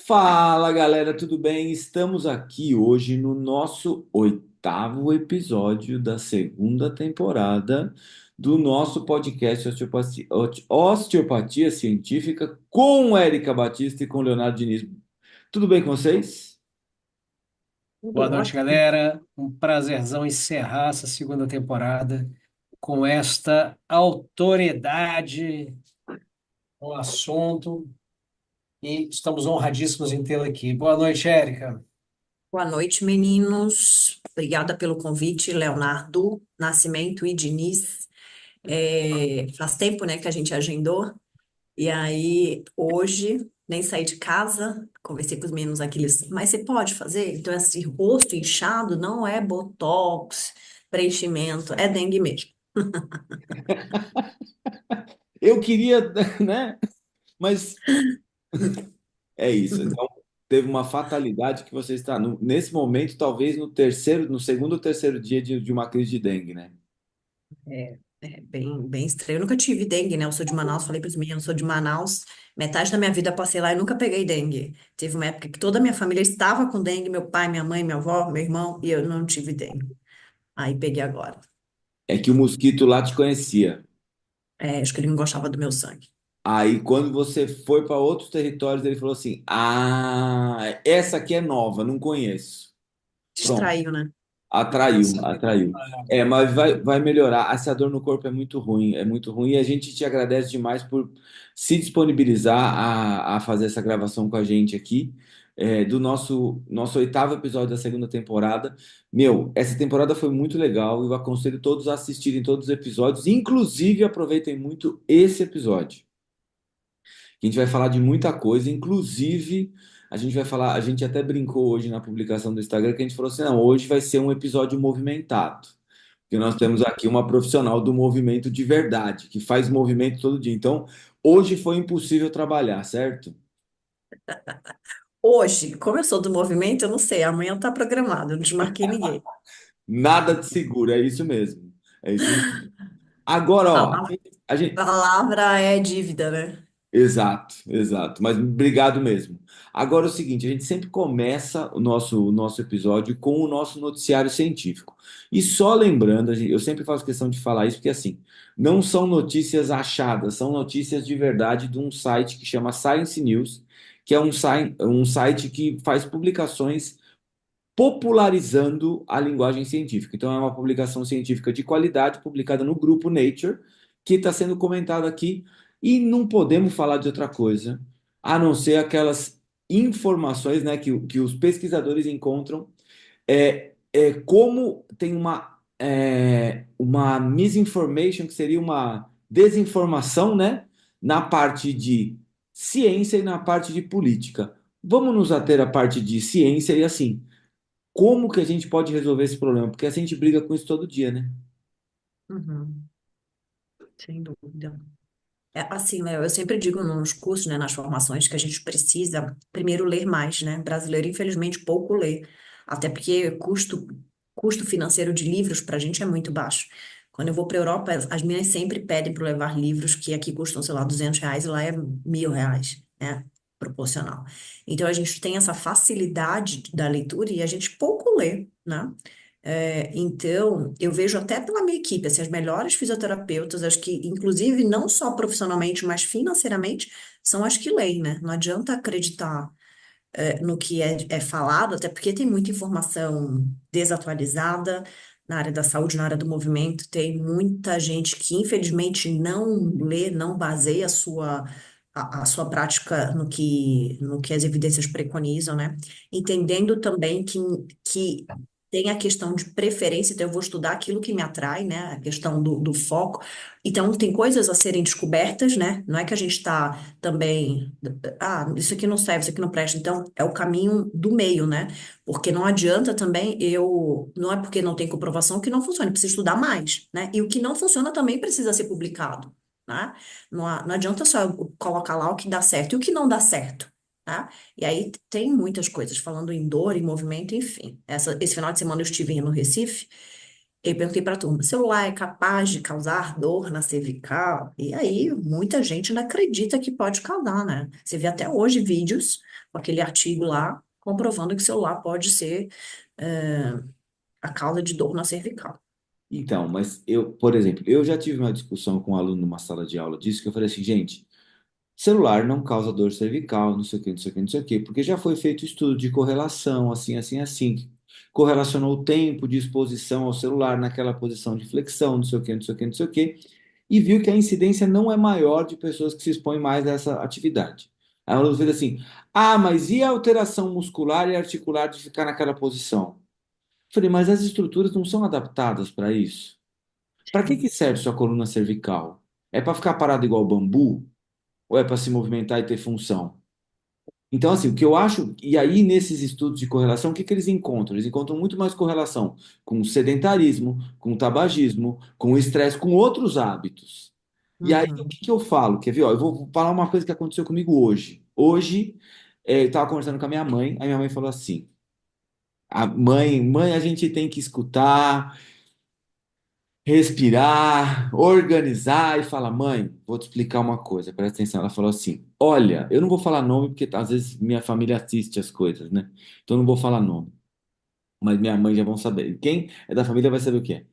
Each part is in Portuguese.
Fala galera, tudo bem? Estamos aqui hoje no nosso oitavo episódio da segunda temporada do nosso podcast Osteopatia Científica com Érica Batista e com Leonardo Diniz. Tudo bem com vocês? Boa Tudo noite, ótimo. galera. Um prazerzão encerrar essa segunda temporada com esta autoridade no assunto e estamos honradíssimos em tê-la aqui. Boa noite, Érica. Boa noite, meninos. Obrigada pelo convite, Leonardo, Nascimento e Diniz. Faz tempo, né, que a gente agendou. E aí, hoje, nem saí de casa, conversei com os meninos aqui, mas você pode fazer? Então, esse rosto inchado não é botox, preenchimento, é dengue mesmo. Eu queria, né? Mas é isso. Então, teve uma fatalidade que você está nesse momento, talvez no segundo ou terceiro dia de uma crise de dengue, né? É bem estranho. Eu nunca tive dengue, né? Eu sou de Manaus, falei para os meninos, eu sou de Manaus. Metade da minha vida eu passei lá e nunca peguei dengue. Teve uma época que toda a minha família estava com dengue, meu pai, minha mãe, minha avó, meu irmão, e eu não tive dengue. Aí peguei agora. É que o mosquito lá te conhecia. Acho que ele não gostava do meu sangue. Aí, quando você foi para outros territórios, ele falou assim: Ah, essa aqui é nova, não conheço. Pronto, Distraiu, né? atraiu, atraiu. É, mas vai melhorar. Essa dor no corpo é muito ruim. E a gente te agradece demais por se disponibilizar a fazer essa gravação com a gente aqui, do nosso oitavo episódio da segunda temporada. Meu, essa temporada foi muito legal. Eu aconselho todos a assistirem todos os episódios, inclusive aproveitem muito esse episódio. A gente vai falar de muita coisa, inclusive a gente vai falar, a gente até brincou hoje na publicação do Instagram que a gente falou assim, não, hoje vai ser um episódio movimentado, porque nós temos aqui uma profissional do movimento de verdade, que faz movimento todo dia. Então, hoje foi impossível trabalhar, certo? Hoje, como eu sou do movimento, eu não sei, amanhã tá programado, eu não desmarquei ninguém. Nada de seguro, é isso mesmo. É isso mesmo. Agora, ó, Palavra, a gente, palavra é dívida, né? exato, exato. Mas obrigado mesmo. Agora é o seguinte, a gente sempre começa o nosso episódio com o nosso noticiário científico. E só lembrando, eu sempre faço questão de falar isso, porque assim, não são notícias achadas, são notícias de verdade de um site que chama Science News, que é um site que faz publicações popularizando a linguagem científica. Então, é uma publicação científica de qualidade, publicada no grupo Nature, que está sendo comentada aqui, e não podemos falar de outra coisa, a não ser aquelas informações, né, que os pesquisadores encontram, como tem uma misinformation, que seria uma desinformação, né, na parte de ciência e na parte de política. Vamos nos ater à parte de ciência e assim. Como que a gente pode resolver esse problema? Porque assim, a gente briga com isso todo dia, né? Uhum, sem dúvida. Assim, Léo, eu sempre digo nos cursos, né, nas formações, que a gente precisa primeiro ler mais, né? Brasileiro, infelizmente, pouco lê. Até porque custo financeiro de livros para a gente é muito baixo. Quando eu vou para a Europa, as minhas sempre pedem para levar livros que aqui custam, sei lá, R$ 200 e lá é R$ 1.000, né? Proporcional. Então a gente tem essa facilidade da leitura e a gente pouco lê, né? Então, eu vejo até pela minha equipe, assim, as melhores fisioterapeutas, as que, inclusive, não só profissionalmente, mas financeiramente, são as que leem, né? Não adianta acreditar, no que é falado, até porque tem muita informação desatualizada na área da saúde, na área do movimento, tem muita gente que, infelizmente, não lê, não baseia a sua prática no que as evidências preconizam, né? Entendendo também que tem a questão de preferência, então eu vou estudar aquilo que me atrai, né? A questão do foco. Então, tem coisas a serem descobertas, né? Não é que a gente está também, isso aqui não serve, isso aqui não presta. Então, é o caminho do meio, né? Porque não adianta também não é porque não tem comprovação que não funciona, precisa estudar mais, né? E o que não funciona também precisa ser publicado, né? Não adianta só eu colocar lá o que dá certo e o que não dá certo. Tá? E aí tem muitas coisas, falando em dor, em movimento, enfim. Esse final de semana eu estive no Recife Eu perguntei para a turma, celular é capaz de causar dor na cervical? E aí, muita gente não acredita que pode causar, né? Você vê até hoje vídeos com aquele artigo lá, comprovando que o celular pode ser é, a causa de dor na cervical. Então, mas eu, por exemplo, eu já tive uma discussão com um aluno numa sala de aula disso, que eu falei assim, gente, celular não causa dor cervical, não sei o que, não sei o que, não sei o que, porque já foi feito estudo de correlação, assim, assim, assim, que correlacionou o tempo de exposição ao celular naquela posição de flexão, não sei o que, não sei o que, não sei o que, e viu que a incidência não é maior de pessoas que se expõem mais a essa atividade. Aí o aluno fez assim, ah, mas e a alteração muscular e articular de ficar naquela posição? Eu falei, mas as estruturas não são adaptadas para isso. Para que que serve sua coluna cervical? É para ficar parado igual bambu? Ou é para se movimentar e ter função? Então, assim, o que eu acho, e aí nesses estudos de correlação, o que que eles encontram? Eles encontram muito mais correlação com o sedentarismo, com o tabagismo, com o estresse, com outros hábitos. E aí, o Uhum. que que eu falo? Quer ver? Ó, eu vou falar uma coisa que aconteceu comigo hoje. Hoje, eu estava conversando com a minha mãe, a minha mãe falou assim: mãe, a gente tem que escutar, respirar, organizar e falar, mãe, vou te explicar uma coisa, presta atenção. Ela falou assim: olha, eu não vou falar nome porque às vezes minha família assiste as coisas, né? Então eu não vou falar nome, mas minha mãe já vão saber. Quem é da família vai saber o que é.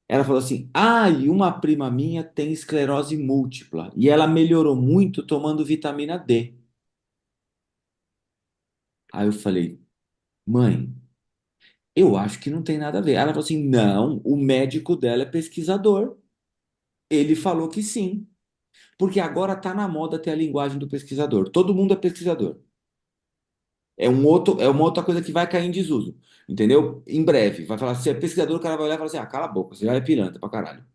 Ela falou assim: ah, e uma prima minha tem esclerose múltipla e ela melhorou muito tomando vitamina D. Aí eu falei, mãe, eu acho que não tem nada a ver. Ela falou assim: não, o médico dela é pesquisador. Ele falou que sim. Porque agora está na moda ter a linguagem do pesquisador. Todo mundo é pesquisador. É uma outra coisa que vai cair em desuso. Entendeu? Em breve. Vai falar, se é pesquisador, o cara vai olhar e falar assim: ah, cala a boca, você já é pilantra pra caralho.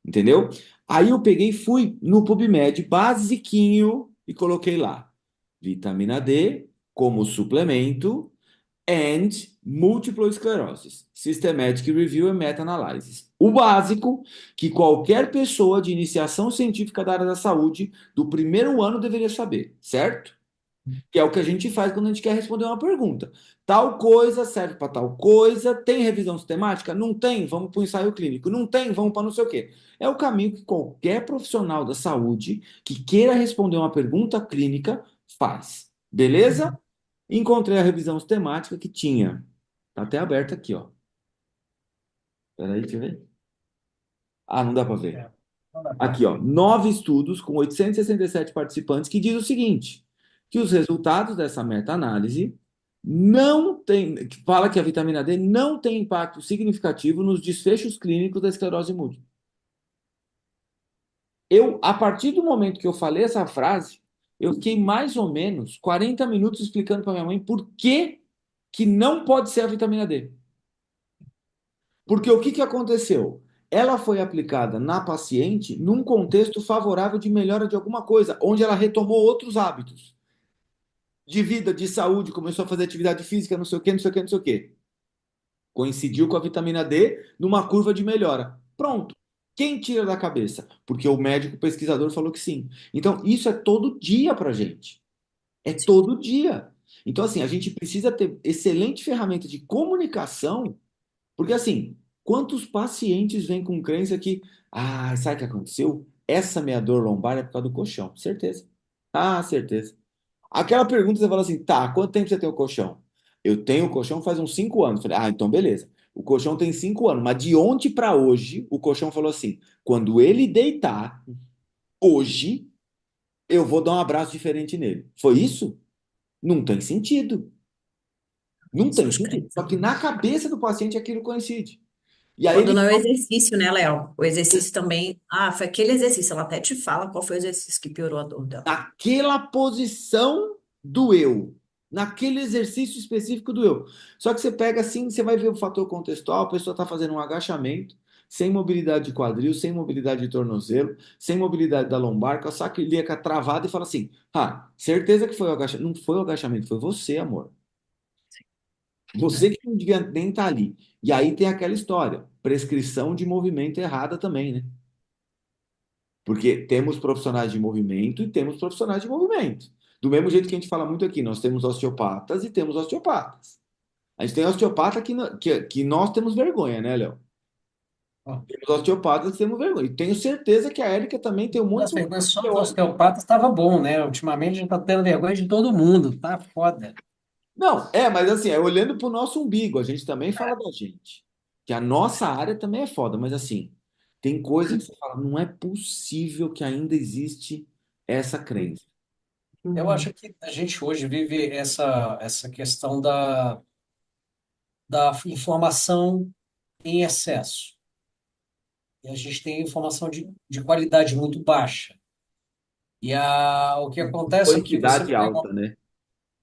Entendeu? Aí eu peguei e fui no PubMed basiquinho e coloquei lá. Vitamina D como suplemento and Multiple Sclerosis, Systematic Review and Meta-Analysis. O básico que qualquer pessoa de iniciação científica da área da saúde do primeiro ano deveria saber, certo? Que é o que a gente faz quando a gente quer responder uma pergunta. Tal coisa serve para tal coisa, tem revisão sistemática? Não tem, vamos para o ensaio clínico. Não tem, vamos para não sei o quê. É o caminho que qualquer profissional da saúde que queira responder uma pergunta clínica faz. Beleza? Encontrei a revisão sistemática que tinha. Tá até aberta aqui, ó. Peraí, deixa eu ver. Ah, não dá para ver. É, não dá pra Aqui, ver. ó. 9 estudos com 867 participantes que diz o seguinte, que os resultados dessa meta-análise não tem, que fala que a vitamina D não tem impacto significativo nos desfechos clínicos da esclerose múltipla. Eu, a partir do momento que eu falei essa frase, eu fiquei mais ou menos 40 minutos explicando para minha mãe por que que não pode ser a vitamina D. Porque o que que aconteceu? Ela foi aplicada na paciente num contexto favorável de melhora de alguma coisa, onde ela retomou outros hábitos de vida, de saúde, começou a fazer atividade física, não sei o quê, não sei o quê, não sei o quê. Coincidiu com a vitamina D numa curva de melhora. Pronto. Quem tira da cabeça? Porque o médico pesquisador falou que sim. Então, isso é todo dia pra gente. É todo dia. Então, assim, a gente precisa ter excelente ferramenta de comunicação. Porque assim, quantos pacientes vêm com crença que, ah, sabe o que aconteceu? Essa minha dor lombar é por causa do colchão. Certeza. Ah, certeza. Aquela pergunta você fala assim, tá, quanto tempo você tem o colchão? Eu tenho o colchão faz uns 5 anos. Falei, ah, então beleza. O colchão tem 5 anos, mas de ontem para hoje, o colchão falou assim: quando ele deitar, hoje, eu vou dar um abraço diferente nele. Foi isso? Não tem sentido. Não tem Suas sentido. Só crenças, que né? na cabeça do paciente aquilo coincide. E aí Quando ele não é o exercício, né, Léo? O exercício também. Ah, foi aquele exercício. Ela até te fala qual foi o exercício que piorou a dor dela. naquela posição do eu, naquele exercício específico do eu. Só que você pega assim, você vai ver o fator contextual, a pessoa está fazendo um agachamento, sem mobilidade de quadril, sem mobilidade de tornozelo, sem mobilidade da lombar, com a saca ilíaca travada e fala assim: ah, certeza que foi o agachamento. Não foi o agachamento, foi você, amor. Você É. que não devia nem estar ali. E aí tem aquela história, prescrição de movimento errada também, né? Porque temos profissionais de movimento e temos profissionais de movimento. Do mesmo jeito que a gente fala muito aqui, nós temos osteopatas e temos osteopatas. A gente tem osteopata que nós temos vergonha, né, Léo? Ó, Temos osteopatas que temos vergonha. E tenho certeza que a Érica também tem um monte das de vergonhas só dos osteópata. osteopatas estava bom, né? Ultimamente a gente tá tendo vergonha de todo mundo. Tá foda. Não, mas assim, é olhando para o nosso umbigo, a gente também fala da gente. Que a nossa área também é foda, mas assim, tem coisa que você fala, não é possível que ainda existe essa crença. Eu Uhum. acho que a gente hoje vive essa questão da informação em excesso. E a gente tem informação de qualidade muito baixa. O que acontece é que você Quantidade pega. alta, né?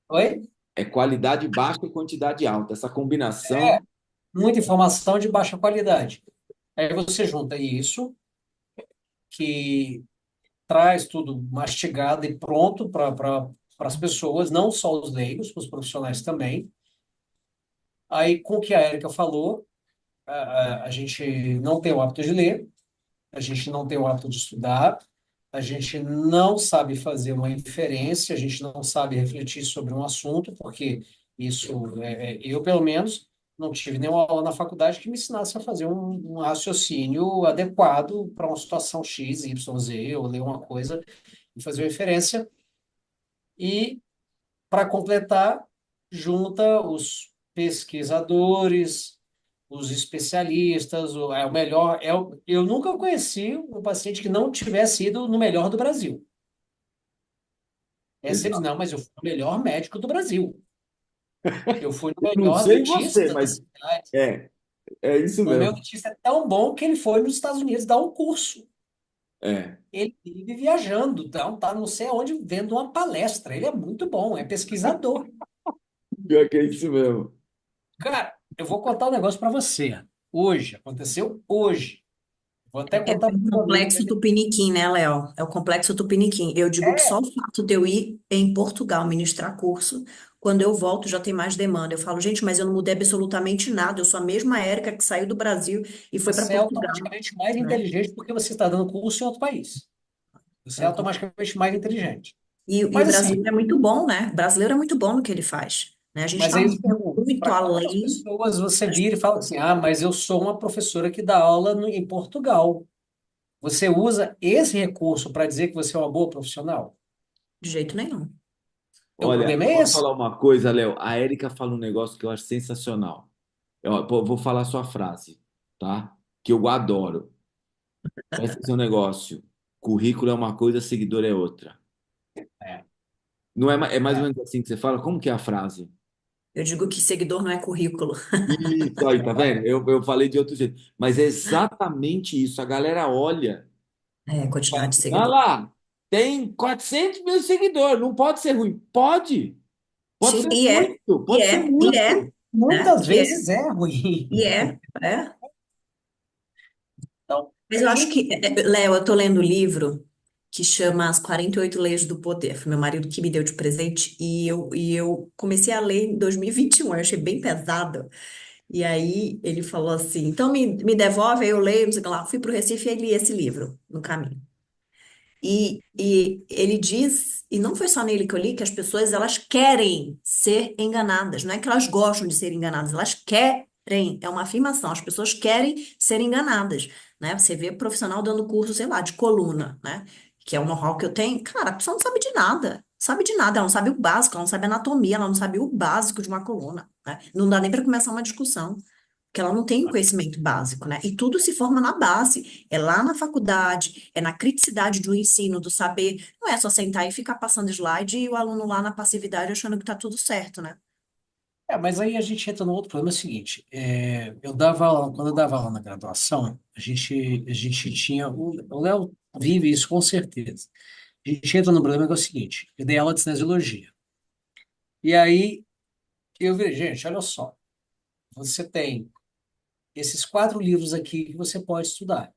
Oi? É qualidade baixa e quantidade alta. Essa combinação, Muita informação de baixa qualidade. Aí você junta isso, que traz tudo mastigado e pronto para as pessoas, não só os leigos, para os profissionais também. Aí, com o que a Erika falou, a gente não tem o hábito de ler, a gente não tem o hábito de estudar, a gente não sabe fazer uma inferência, a gente não sabe refletir sobre um assunto, porque eu, pelo menos, não tive nenhuma aula na faculdade que me ensinasse a fazer um raciocínio adequado para uma situação X, Y, Z, ou ler uma coisa e fazer uma inferência. E, para completar, junta os pesquisadores, os especialistas, é o melhor. Eu nunca conheci um paciente que não tivesse ido no melhor do Brasil. É sempre, exato. não, mas eu fui o melhor médico do Brasil. Eu fui no Não melhor sei você, dentista da mas cidade. é, é isso O meu mesmo. dentista é tão bom que ele foi nos Estados Unidos dar um curso. É, Ele vive viajando, então tá não sei aonde vendo uma palestra. Ele é muito bom, é pesquisador. pior que é isso mesmo. Cara, eu vou contar um negócio para você. Hoje, aconteceu hoje. Vou até É contar para o meu amigo. complexo Tupiniquim, né, Léo? É o complexo Tupiniquim. Eu digo que só o fato de eu ir em Portugal ministrar curso, quando eu volto já tem mais demanda. Eu falo, gente, mas eu não mudei absolutamente nada. Eu sou a mesma Érica que saiu do Brasil e foi para Você é Portugal, automaticamente mais né? inteligente porque você está dando curso em outro país. Você é É o automaticamente mais inteligente. E o Mas assim, brasileiro é muito bom, né? O brasileiro é muito bom no que ele faz, né? A gente mas está aí eu pergunto, muito para quantas além. pessoas você vira e fala assim, ah, mas eu sou uma professora que dá aula em Portugal. Você usa esse recurso para dizer que você é uma boa profissional? De jeito nenhum. Então, o Olha, problema eu é posso esse. falar uma coisa, Léo? A Érica fala um negócio que eu acho sensacional. Vou falar a sua frase, tá? Que eu adoro. Presta atenção no negócio. Currículo é uma coisa, seguidor é outra. É, Não é, é mais ou é. menos assim que você fala? Como que é a frase? Eu digo que seguidor não é currículo. Isso aí, tá vendo? Eu falei de outro jeito. Mas é exatamente isso. A galera olha, É, quantidade de ah seguidor. lá, tem 400 mil seguidores, não pode ser ruim. Pode, pode Sim, ser muito, pode ser muito. né? Muitas vezes é ruim. É. Então, Mas a eu acho gente que, Léo, eu tô lendo um livro que chama As 48 Leis do Poder. Foi meu marido que me deu de presente e eu comecei a ler em 2021. Eu achei bem pesado. E aí ele falou assim, então me devolve, aí eu leio, não sei o que lá. Fui pro Recife e li esse livro no caminho. E ele diz, e não foi só nele que eu li, que as pessoas elas querem ser enganadas. Não é que elas gostam de ser enganadas, elas querem. É uma afirmação. As pessoas querem ser enganadas, né? Você vê profissional dando curso, sei lá, de coluna, né? Que é o know-how que eu tenho. Cara, a pessoa não sabe de nada. Sabe de nada, ela não sabe o básico, ela não sabe anatomia, ela não sabe o básico de uma coluna, né? Não dá nem para começar uma discussão que ela não tem o conhecimento básico, né? E tudo se forma na base, é lá na faculdade, é na criticidade do ensino, do saber. Não é só sentar e ficar passando slide e o aluno lá na passividade achando que tá tudo certo, né? mas aí a gente entra no outro problema, é o seguinte, quando eu dava aula na graduação, a gente tinha, o Léo vive isso com certeza. A gente entra no problema que é o seguinte, eu dei aula de cinesiologia. E aí eu vi, gente, olha só, você tem esses 4 livros aqui que você pode estudar.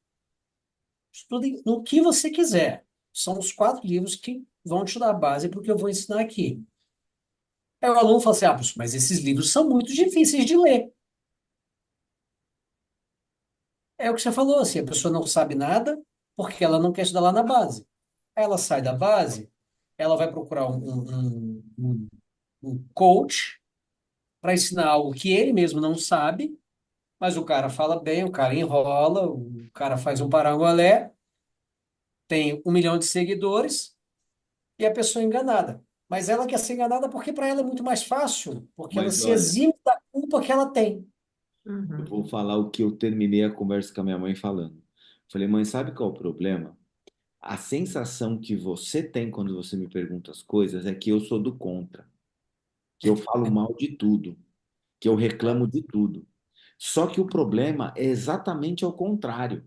Estude no que você quiser. São os 4 livros que vão te dar a base para o que eu vou ensinar aqui. Aí o aluno fala assim, ah, professor, mas esses livros são muito difíceis de ler. É o que você falou, assim, a pessoa não sabe nada porque ela não quer estudar lá na base. Aí ela sai da base, ela vai procurar um coach para ensinar algo que ele mesmo não sabe, Mas o cara fala bem, o cara enrola, o cara faz um parangolé, tem 1 milhão de seguidores e a pessoa é enganada. Mas ela quer ser enganada porque para ela é muito mais fácil, porque ela Mas se olha, exime da culpa que ela tem. eu Uhum. vou falar o que eu terminei a conversa com a minha mãe falando. Falei, mãe, sabe qual é o problema? A sensação que você tem quando você me pergunta as coisas é que eu sou do contra, que eu falo mal de tudo, que eu reclamo de tudo. Só que o problema é exatamente ao contrário.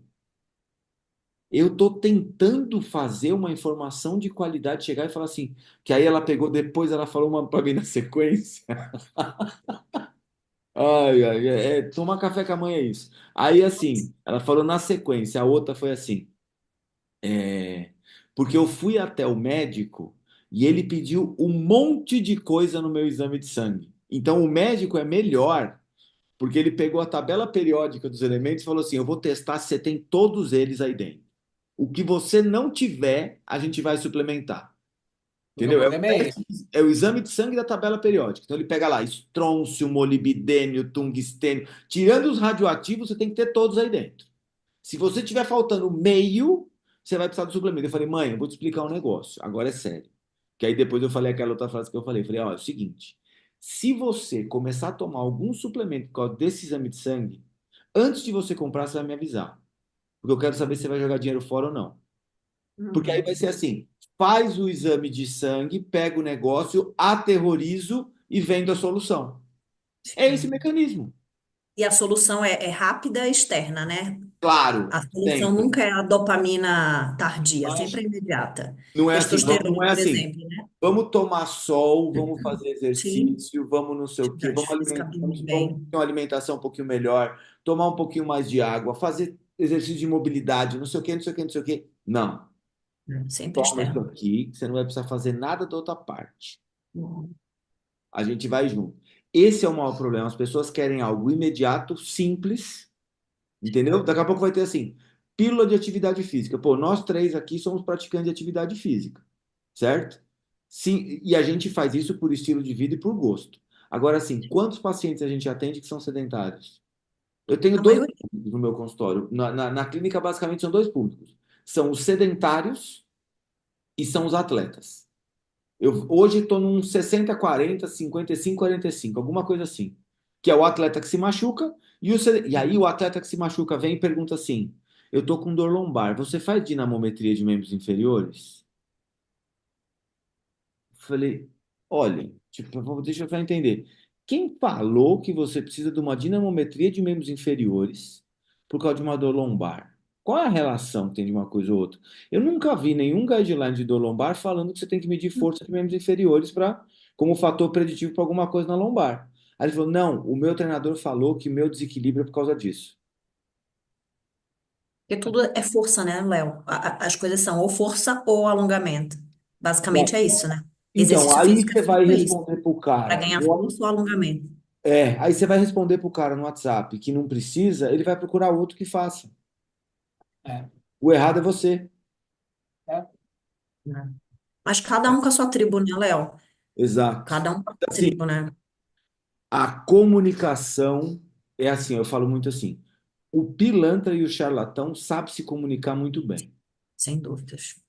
Eu estou tentando fazer uma informação de qualidade chegar e falar assim, que aí ela pegou depois, ela falou uma para mim na sequência. Ai, ai, tomar café com a mãe é isso. Aí assim, ela falou na sequência, a outra foi assim. Porque eu fui até o médico e ele pediu um monte de coisa no meu exame de sangue. Então o médico é melhor, porque ele pegou a tabela periódica dos elementos e falou assim: eu vou testar se você tem todos eles aí dentro. O que você não tiver, a gente vai suplementar. O meu Entendeu? problema é esse. É o exame de sangue da tabela periódica. Então ele pega lá estrôncio, molibdênio, tungstênio. Tirando os radioativos, você tem que ter todos aí dentro. Se você tiver faltando meio, você vai precisar do suplemento. Eu falei, mãe, eu vou te explicar um negócio. Agora é sério. Que aí depois eu falei aquela outra frase que eu falei. Eu falei, ó, é o seguinte. Se você começar a tomar algum suplemento por causa desse exame de sangue, antes de você comprar, você vai me avisar. Porque eu quero saber se você vai jogar dinheiro fora ou não. Porque aí vai Uhum. ser assim: faz o exame de sangue, pega o negócio, aterrorizo e vendo a solução. É esse o Sim. mecanismo. E a solução é rápida e externa, né? Claro, A solução sempre. nunca é a dopamina tardia, Mas, sempre é imediata. Não é assim, Testosterona, não é por assim. exemplo, né? Vamos tomar sol, vamos fazer Sim, exercício, vamos não sei o quê, atividade vamos física alimentar, vamos bem. ter uma alimentação um pouquinho melhor, tomar um pouquinho mais de água, fazer exercício de mobilidade, não sei o quê, não sei o quê, não sei o quê. Não. Né? Sempre Toma isso externo. aqui, que você não vai precisar fazer nada da outra parte. Uhum. A gente vai junto. Esse é o maior problema. As pessoas querem algo imediato, simples, entendeu? Daqui a pouco vai ter assim, pílula de atividade física. Pô, nós três aqui somos praticantes de atividade física, certo? Sim, e a gente faz isso por estilo de vida e por gosto. Agora, assim, quantos pacientes a gente atende que são sedentários? Eu tenho A dois maioria. públicos no meu consultório. Na clínica, basicamente, são dois públicos. São os sedentários e são os atletas. Eu hoje estou num 60-40, 55-45, alguma coisa assim. Que é o atleta que se machuca, e aí o atleta que se machuca vem e pergunta assim: eu estou com dor lombar, você faz dinamometria de membros inferiores? Eu falei, olha, tipo, deixa eu só entender. Quem falou que você precisa de uma dinamometria de membros inferiores por causa de uma dor lombar? Qual é a relação que tem de uma coisa ou outra? Eu nunca vi nenhum guideline de dor lombar falando que você tem que medir força de membros inferiores para como fator preditivo para alguma coisa na lombar. Aí ele falou: não, o meu treinador falou que o meu desequilíbrio é por causa disso. Porque tudo é força, né, Léo? As coisas são ou força ou alongamento. Basicamente é isso, né? Então, Exercício aí físico é você vai feito isso, responder pro para cara. ganhar força ou alongamento. Aí você vai responder pro cara no WhatsApp que não precisa, ele vai procurar outro que faça. é, O errado é você. é, Né? Mas cada um com a sua tribo, né, Léo? Exato. Cada um com a sua Assim, tribo, né? a comunicação é assim, eu falo muito assim. O pilantra e o charlatão sabem se comunicar muito bem. Sem dúvidas.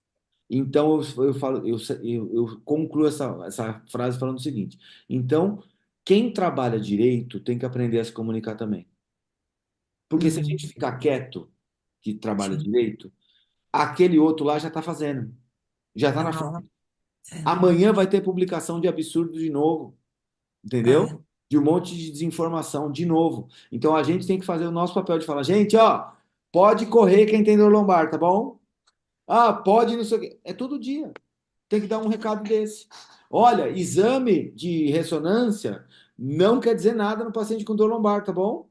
Então eu falo, eu concluo essa frase falando o seguinte: então, quem trabalha direito tem que aprender a se comunicar também. Porque se a gente Uhum. ficar quieto, que trabalha Sim. direito, aquele outro lá já está fazendo, já está Tá na na hora. frente. É. Amanhã vai ter publicação de absurdo de novo, entendeu? É. De um monte de desinformação de novo. Então a gente tem que fazer o nosso papel de falar, gente, ó, pode correr quem tem dor lombar, tá bom? Ah, pode não sei o quê. É todo dia. Tem que dar um recado desse. Olha, exame de ressonância não quer dizer nada no paciente com dor lombar, tá bom?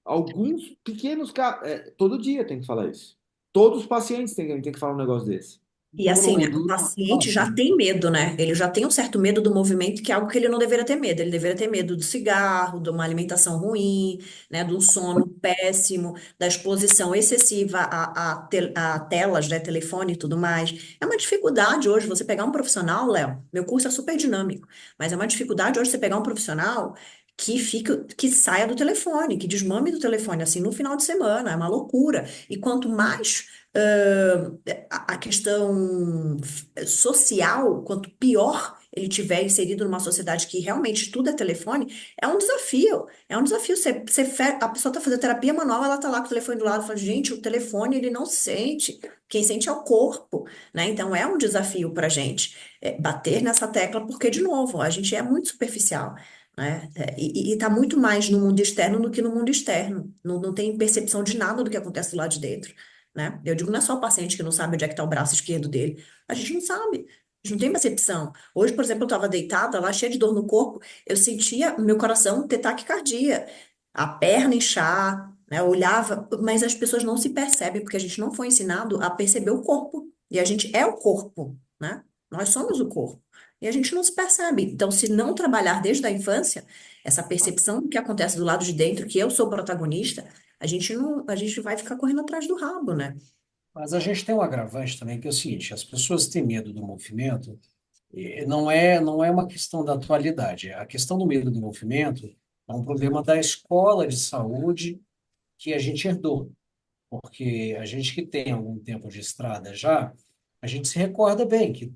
Alguns pequenos casos. Todo dia tem que falar isso. Todos os pacientes têm que falar um negócio desse. E assim, o fala paciente já assim, tem medo, né? Ele já tem um certo medo do movimento, que é algo que ele não deveria ter medo. Ele deveria ter medo do cigarro, de uma alimentação ruim, né? Do sono péssimo, da exposição excessiva a telas, né? Telefone e tudo mais. É uma dificuldade hoje você pegar um profissional, Léo. Meu curso é super dinâmico, mas é uma dificuldade hoje você pegar um profissional que saia do telefone, que desmame do telefone, assim, no final de semana, é uma loucura. E quanto mais a questão social, quanto pior ele tiver inserido numa sociedade que realmente tudo é telefone, é um desafio. É um desafio. A pessoa está fazendo terapia manual, ela está lá com o telefone do lado, fala, gente, o telefone ele não sente. Quem sente é o corpo, né? Então é um desafio para a gente bater nessa tecla, porque, de novo, a gente é muito superficial, né? E está muito mais no mundo externo do que no mundo externo. Não tem percepção de nada do que acontece do lado de dentro, né? Eu digo, não é só o paciente que não sabe onde é que está o braço esquerdo dele. A gente não sabe. A gente não tem percepção. Hoje, por exemplo, eu estava deitada lá, cheia de dor no corpo, eu sentia o meu coração ter taquicardia, a perna inchar, né? Eu olhava, mas as pessoas não se percebem, porque a gente não foi ensinado a perceber o corpo. E a gente é o corpo, né? Nós somos o corpo. E a gente não se percebe. Então, se não trabalhar desde a infância, essa percepção do que acontece do lado de dentro, que eu sou protagonista, a gente vai ficar correndo atrás do rabo, né? Mas a gente tem um agravante também, que é o seguinte, as pessoas têm medo do movimento, e não é uma questão da atualidade. A questão do medo do movimento é um problema da escola de saúde que a gente herdou. Porque a gente que tem algum tempo de estrada já, a gente se recorda bem que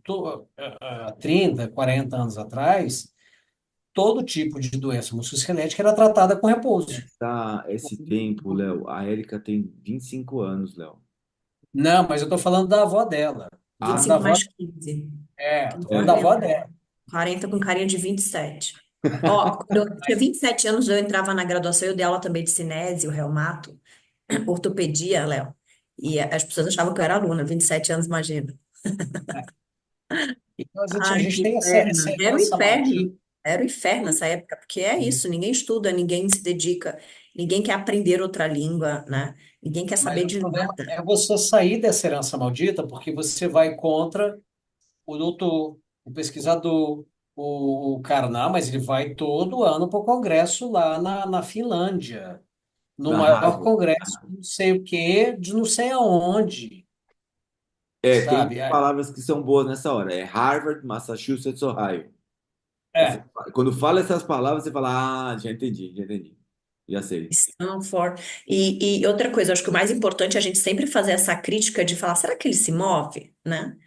há 30, 40 anos atrás, todo tipo de doença musculoesquelética era tratada com repouso. Esse tempo, Léo, a Érica tem 25 anos, Léo. Não, mas eu estou falando da avó dela. Estou vinte e Ah, falando da cinco avó, mais 15. tô Tem falando da 40. avó dela. 40 com carinha de 27. Ó, quando eu tinha 27 anos, eu entrava na graduação, eu dei aula também de cinésio, reumato, ortopedia, Léo. E as pessoas achavam que eu era aluna, 27 anos, imagina. Então a Ai, gente que tem essa inferno. Era o herança inferno. maldita. Era o inferno nessa época, porque é isso, ninguém estuda, ninguém se dedica, ninguém quer aprender outra língua, né? Ninguém quer Mas saber o de problema nada. é você sair dessa herança maldita porque você vai contra o doutor, o pesquisador, o cara, não, mas ele vai todo ano para o congresso lá na Finlândia, no na maior Harvard. congresso, não sei o quê, de não sei aonde, É, tem sabe? umas palavras que são boas nessa hora. É Harvard, Massachusetts, Ohio. Essa- É, quando fala essas palavras, você fala, ah, já entendi, já sei. Stanford. E outra coisa, eu acho que o mais importante é a gente sempre fazer essa crítica de falar, será que ele se move, né?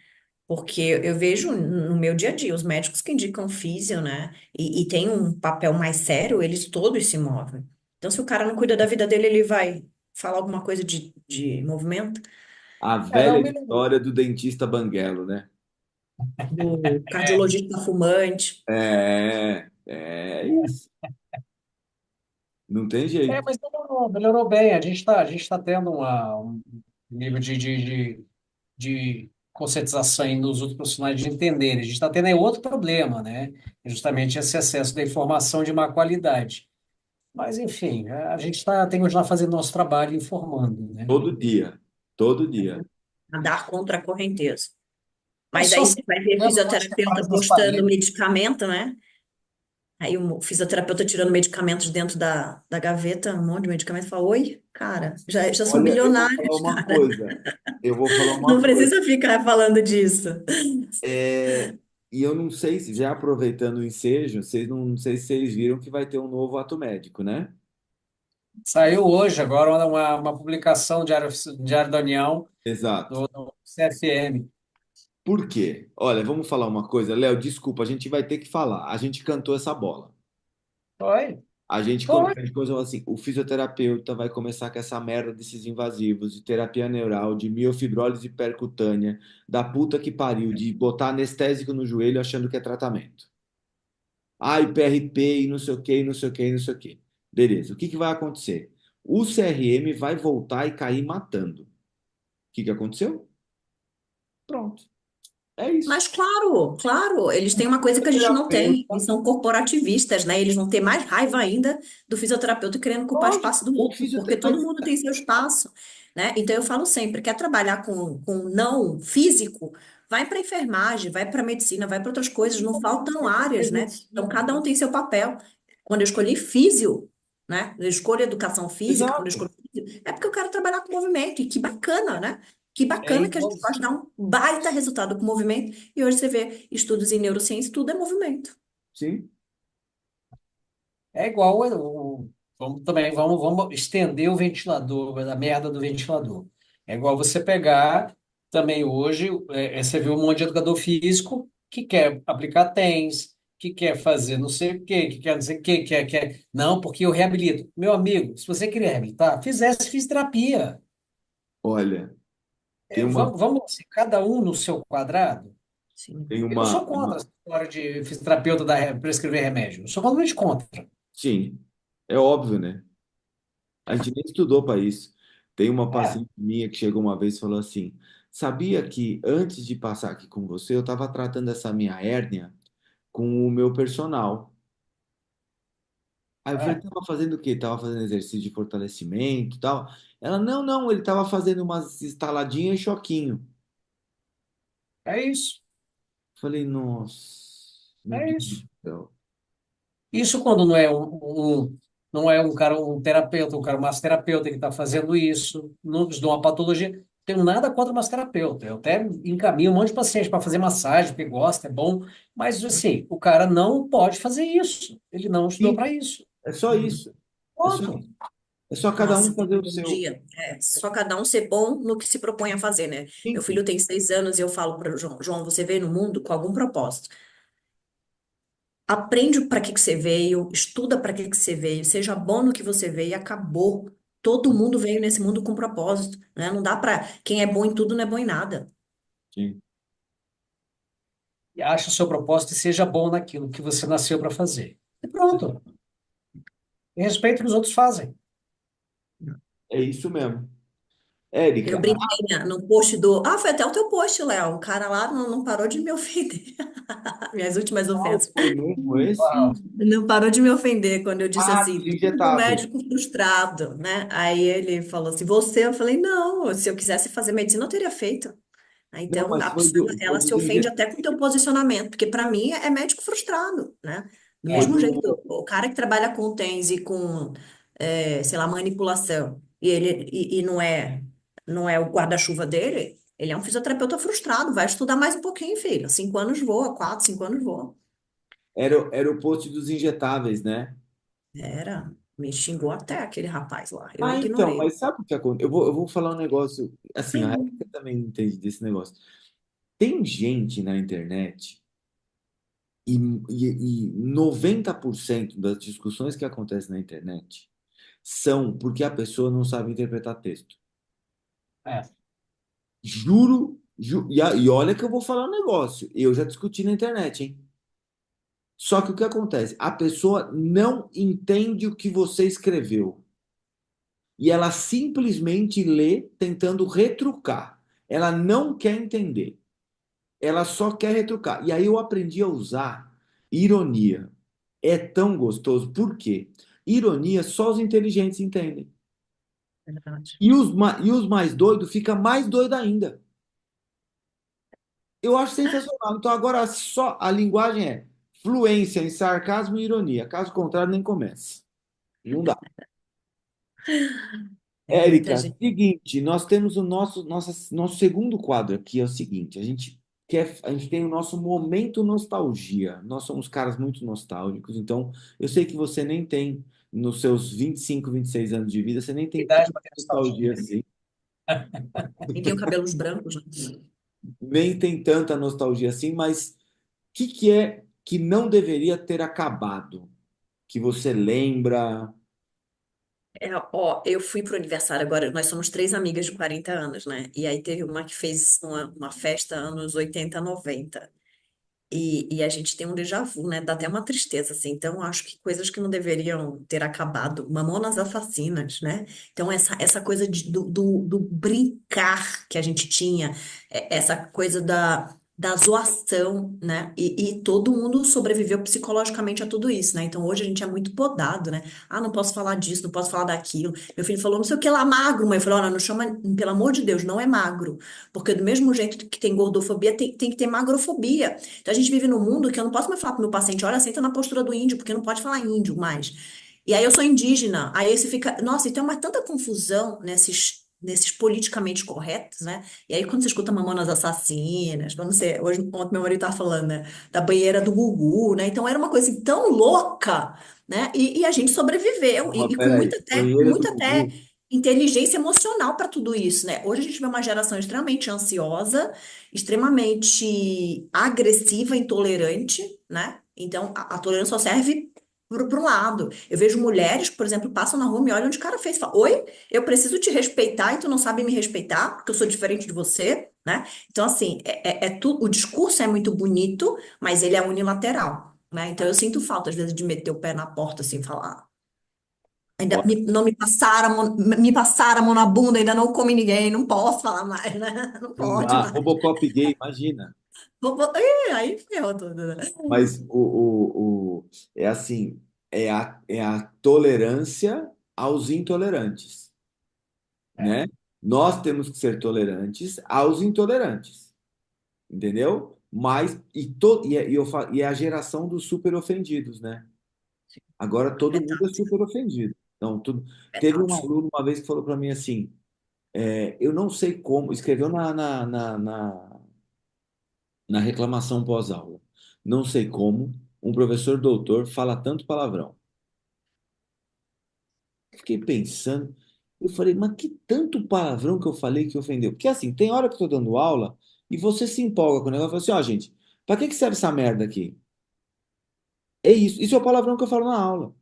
Porque eu vejo no meu dia a dia, os médicos que indicam físio, né? E tem um papel mais sério, eles todos se movem. Então, se o cara não cuida da vida dele, ele vai falar alguma coisa de movimento, A não velha me lembro. história do dentista banguelo, né? do É, cardiologista fumante. É isso. Não tem jeito. mas melhorou bem, a gente tá tendo um nível de conscientização aí nos outros profissionais de entenderem. A gente está tendo aí outro problema, né? É justamente esse excesso da informação de má qualidade. Mas, enfim, a gente tem que continuar fazendo nosso trabalho informando, né? Todo dia. Todo dia. Nadar contra a correnteza. Eu Mas só aí sei você vai ver mesmo quando você fisioterapeuta faz nas postando tabletas. medicamento, né? Aí o fisioterapeuta tirando medicamentos dentro da gaveta, um monte de medicamento, fala, oi, cara, já são Olha, eu vou falar bilionários, uma cara. coisa. Eu vou falar Não uma coisa. precisa ficar falando disso. É, e eu não sei se, já aproveitando o ensejo, não sei se vocês viram que vai ter um novo ato médico, né? Saiu hoje, agora, uma publicação do Diário da União, Exato. do CFM. Por quê? Olha, vamos falar uma coisa. Léo, desculpa, a gente vai ter que falar. A gente cantou essa bola. Foi? A Foi. gente começou assim, o fisioterapeuta vai começar com essa merda desses invasivos, de terapia neural, de miofibrólise percutânea, da puta que pariu, de botar anestésico no joelho achando que é tratamento. Ai, PRP e não sei o que, e não sei o que, e não sei o que. Beleza, o que que vai acontecer? O CRM vai voltar e cair matando. O que que aconteceu? Pronto. É isso. Mas claro, claro, eles têm uma coisa que a gente não tem, Fisioterapeuta, eles são corporativistas, né? Eles vão ter mais raiva ainda do fisioterapeuta querendo ocupar lógico, espaço do o outro, porque todo fisioterapeuta, mundo tem seu espaço, né? Então eu falo sempre, quer trabalhar com não físico, vai para enfermagem, vai para medicina, vai para outras coisas, não faltam áreas, né? Então cada um tem seu papel. Quando eu escolhi físio, né? Eu escolho educação física, quando eu exato. escolhi físio, é porque eu quero trabalhar com movimento, e que bacana, né? Que É bacana que a gente pode dar igualzinho. um baita resultado com movimento. E hoje você vê estudos em neurociência, tudo é movimento. Sim. É igual vamos também, vamos estender o ventilador, a merda do ventilador. É igual você pegar também hoje, você vê um monte de educador físico que quer aplicar TENS, que quer fazer não sei o quê, que quer não sei o quê, quer. Não, porque eu reabilito. Meu amigo, se você queria reabilitar, fizesse fisioterapia. Olha, tem uma, Vamos assim, cada um no seu quadrado. Sim. tem Eu não uma, sou contra essa história de fisioterapeuta prescrever remédio. Eu sou completamente contra. sim, é óbvio, né? A gente nem estudou para isso. Tem uma É, paciente minha que chegou uma vez e falou assim: sabia que antes de passar aqui com você, eu estava tratando essa minha hérnia com o meu personal. Aí eu falei, é, tava fazendo o quê? Tava fazendo exercício de fortalecimento e tal. Ela, não, não, ele tava fazendo umas estaladinhas e choquinho. é isso. Falei, nossa, meu É Deus do isso. céu. Isso quando não é não é um cara, um terapeuta, um cara massoterapeuta que está fazendo isso, não de uma patologia. Tenho nada contra o massoterapeuta. Eu até encaminho um monte de paciente para fazer massagem, porque gosta, é bom. Mas, assim, o cara não pode fazer isso. Ele não estudou E para isso. é só isso. É só, Pronto. é só cada um Nossa, fazer o seu. tecnologia. É, só cada um ser bom no que se propõe a fazer, né? Meu Simples. filho tem 6 anos e eu falo para o João, João, você veio no mundo com algum propósito. Aprende para que que você veio, estuda para que que você veio, seja bom no que você veio e acabou. Todo mundo veio nesse mundo com propósito, né? Não dá para quem é bom em tudo não é bom em nada. Sim. E ache o seu propósito e seja bom naquilo que você nasceu para fazer. E pronto. E respeito o que os outros fazem. É isso mesmo. Eu Érica, brinquei no post do. Ah, foi até o teu post, Léo. O cara lá não parou de me ofender. Minhas últimas qual ofensas. foi mesmo esse? Uau. Não parou de me ofender quando eu disse Ah, assim, dos típico injetáveis. médico frustrado, né? Aí ele falou assim, você? Eu falei, não, se eu quisesse fazer medicina, eu teria feito. Aí, Não, então, mas a pessoa, foi ela se dos ofende injetáveis. até com o teu posicionamento, porque para mim é médico frustrado, né? Do Foi É. mesmo jeito, do. o cara que trabalha com TENS e com, sei lá, manipulação, e não é o guarda-chuva dele, ele é um fisioterapeuta frustrado, vai estudar mais um pouquinho, filho. 5 anos voa, 4, 5 anos voa. Era o post dos injetáveis, né? Era, me xingou até aquele rapaz lá, eu Ah, então, ignorei. mas sabe o que acontece? Eu vou falar um negócio. Assim, a Érica Sim. também entende desse negócio. Tem gente na internet e, e 90% das discussões que acontecem na internet são porque a pessoa não sabe interpretar texto. É. Juro, e olha que eu vou falar um negócio. Eu já discuti na internet, hein? Só que o que acontece? A pessoa não entende o que você escreveu. E ela simplesmente lê tentando retrucar. Ela não quer entender. Ela só quer retrucar. E aí eu aprendi a usar ironia. É tão gostoso. Por quê? Ironia só os inteligentes entendem. Verdade. E os mais doidos fica mais doido ainda. Eu acho sensacional. Então agora só a linguagem é fluência em sarcasmo e ironia. Caso contrário, nem comece. Não dá. É muita Érica, gente. seguinte, nós temos o nosso segundo quadro aqui, é o seguinte, a gente tem o nosso momento nostalgia. Nós somos caras muito nostálgicos, então eu sei que você nem tem, nos seus 25, 26 anos de vida, você nem tem Idade tanta para ter nostalgia nostalgia. assim, E tem os cabelos brancos, né? nem tem tanta nostalgia assim, mas o que é que não deveria ter acabado? Que você lembra? Ó, eu fui pro aniversário agora, nós somos três amigas de 40 anos, né? E aí teve uma que fez uma festa anos 80, 90. E a gente tem um déjà vu, né? Dá até uma tristeza, assim. Então, acho que coisas que não deveriam ter acabado. Mamonas Assassinas, né? Então, essa coisa do brincar que a gente tinha, essa coisa da zoação, né? E todo mundo sobreviveu psicologicamente a tudo isso, né? Então, hoje a gente é muito podado, né? Ah, não posso falar disso, não posso falar daquilo. Meu filho falou, não sei o que lá, magro. Mãe falou, olha, não chama, pelo amor de Deus, não é magro. Porque do mesmo jeito que tem gordofobia, tem que ter magrofobia. Então a gente vive num mundo que eu não posso mais falar para o meu paciente, olha, senta na postura do índio, porque não pode falar índio mais. E aí eu sou indígena, aí você fica, nossa, então é uma tanta confusão nesses politicamente corretos, né? E aí quando você escuta Mamonas Assassinas, quando você, hoje, ontem meu marido estava falando, né, da banheira do Gugu, né? Então era uma coisa assim tão louca, né? E a gente sobreviveu, Mas e com peraí, banheira do muita até Gugu. inteligência emocional para tudo isso, né? Hoje a gente vê uma geração extremamente ansiosa, extremamente agressiva, intolerante, né? Então, a tolerância só serve para um lado. Eu vejo mulheres, por exemplo, passam na rua, me olham de cara feia e falam: Oi, eu preciso te respeitar e tu não sabe me respeitar, porque eu sou diferente de você, né? Então, assim, o discurso é muito bonito, mas ele é unilateral, né? Então, eu sinto falta, às vezes, de meter o pé na porta, assim, e falar. Ainda não me passaram a mão na bunda, ainda não comi ninguém, não posso falar mais, né? Não Não pode dá. mais. Robocop gay, imagina. Aí ferrou tudo, né? Mas é assim, é a tolerância aos intolerantes, É, né? Nós temos que ser tolerantes aos intolerantes, entendeu? Mas, e é a geração dos super ofendidos, né? Agora todo mundo é Verdade, super ofendido. Então, teve um verdade. aluno uma vez que falou para mim assim, eu não sei como, escreveu na reclamação pós-aula. Não sei como um professor doutor fala tanto palavrão. Fiquei pensando, eu falei, mas que tanto palavrão que eu falei que ofendeu? Porque assim, tem hora que eu tô dando aula e você se empolga com o negócio e fala assim, ó, gente, pra que serve essa merda aqui? É isso é o palavrão que eu falo na aula.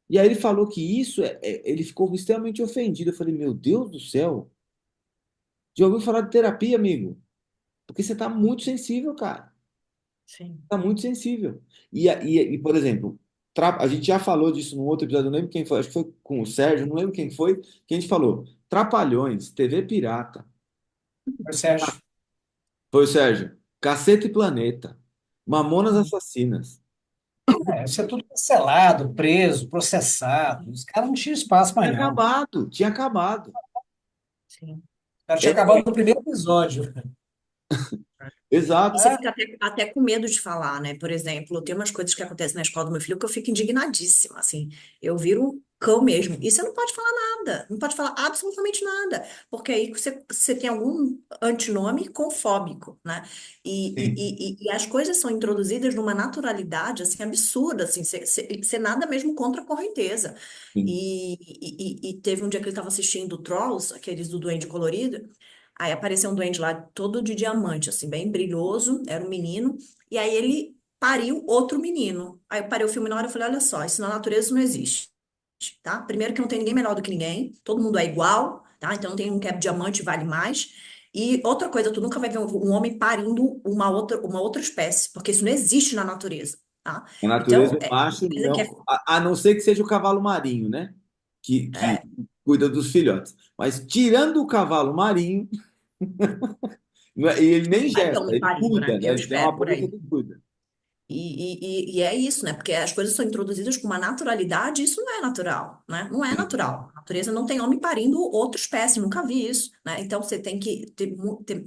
E aí ele falou que ele ficou extremamente ofendido. Eu falei, meu Deus do céu, já ouviu falar de terapia, amigo? Porque você tá muito sensível, cara. Sim. Tá muito sensível. Por exemplo, a gente já falou disso num outro episódio, não lembro quem foi, acho que foi com o Sérgio, não lembro quem foi, que a gente falou. Trapalhões, TV Pirata. Mas, Sérgio, Foi o Sérgio. Caceta e Planeta. Mamonas Assassinas. isso é tudo cancelado, preso, processado. Os caras não tinham espaço Tinha mais, não. acabado, tinha acabado. Sim. O cara tinha É, acabado no primeiro episódio. E você exato. fica até com medo de falar, né? Por exemplo, tem umas coisas que acontecem na escola do meu filho que eu fico indignadíssima, assim. Eu viro um cão mesmo. E você não pode falar nada, não pode falar absolutamente nada, porque aí você tem algum antinome confóbico, né? Sim, E as coisas são introduzidas numa naturalidade, assim, absurda, assim, você nada mesmo contra a correnteza. sim. E teve um dia que ele estava assistindo Trolls, aqueles do Duende Colorido, aí apareceu um duende lá todo de diamante, assim, bem brilhoso, era um menino, e aí ele pariu outro menino. Aí eu parei o filme na hora e falei, olha só, isso na natureza não existe, tá? Primeiro que não tem ninguém melhor do que ninguém, todo mundo é igual, tá? Então não tem um que é diamante e vale mais. E outra coisa, tu nunca vai ver um homem parindo uma outra espécie, porque isso não existe na natureza, tá? A natureza Então, é macho, coisa que não, a não ser que seja o cavalo marinho, né? Que é, cuida dos filhotes. Mas tirando o cavalo marinho, e ele nem não vai ter gesta, homem ele parindo, né? cuida, né? Eu Ele tem uma espero por bolsa aí. que cuida. E é isso, né? Porque as coisas são introduzidas com uma naturalidade, e isso não é natural, né? Não é natural. A natureza não tem homem parindo outra espécie, nunca vi isso, né? Então você tem que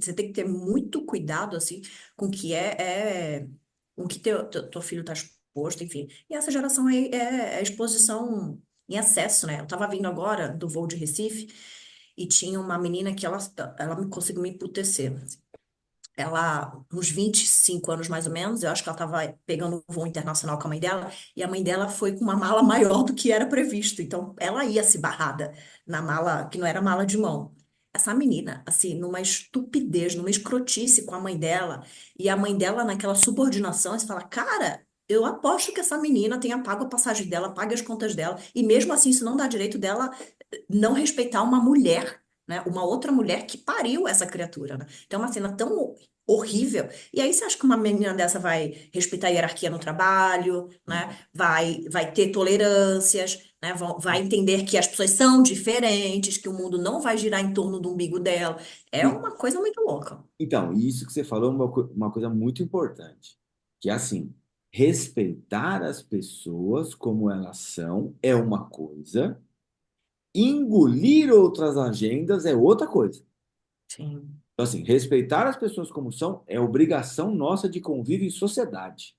você tem que ter muito cuidado, assim, com o que com o que teu filho está exposto, enfim. E essa geração aí é exposição em excesso, né? Eu estava vindo agora do voo de Recife e tinha uma menina que ela me conseguiu me emputecer. Ela, uns 25 anos mais ou menos, eu acho que ela estava pegando um voo internacional com a mãe dela, e a mãe dela foi com uma mala maior do que era previsto. Então, ela ia se barrada na mala, que não era mala de mão. Essa menina, assim, numa estupidez, numa escrotice com a mãe dela, e a mãe dela naquela subordinação, você fala, cara, eu aposto que essa menina tenha pago a passagem dela, pague as contas dela, e mesmo assim isso não dá direito dela não respeitar uma mulher, né? Uma outra mulher que pariu essa criatura, né? Então, é uma cena tão horrível. E aí, você acha que uma menina dessa vai respeitar a hierarquia no trabalho, né? Vai ter tolerâncias, né? Vai entender que as pessoas são diferentes, que o mundo não vai girar em torno do umbigo dela. É E- uma coisa muito louca. Então, isso que você falou é uma coisa muito importante, que é assim, respeitar as pessoas como elas são é uma coisa, engolir outras agendas é outra coisa. Sim. Então, assim, respeitar as pessoas como são é obrigação nossa de convívio em sociedade,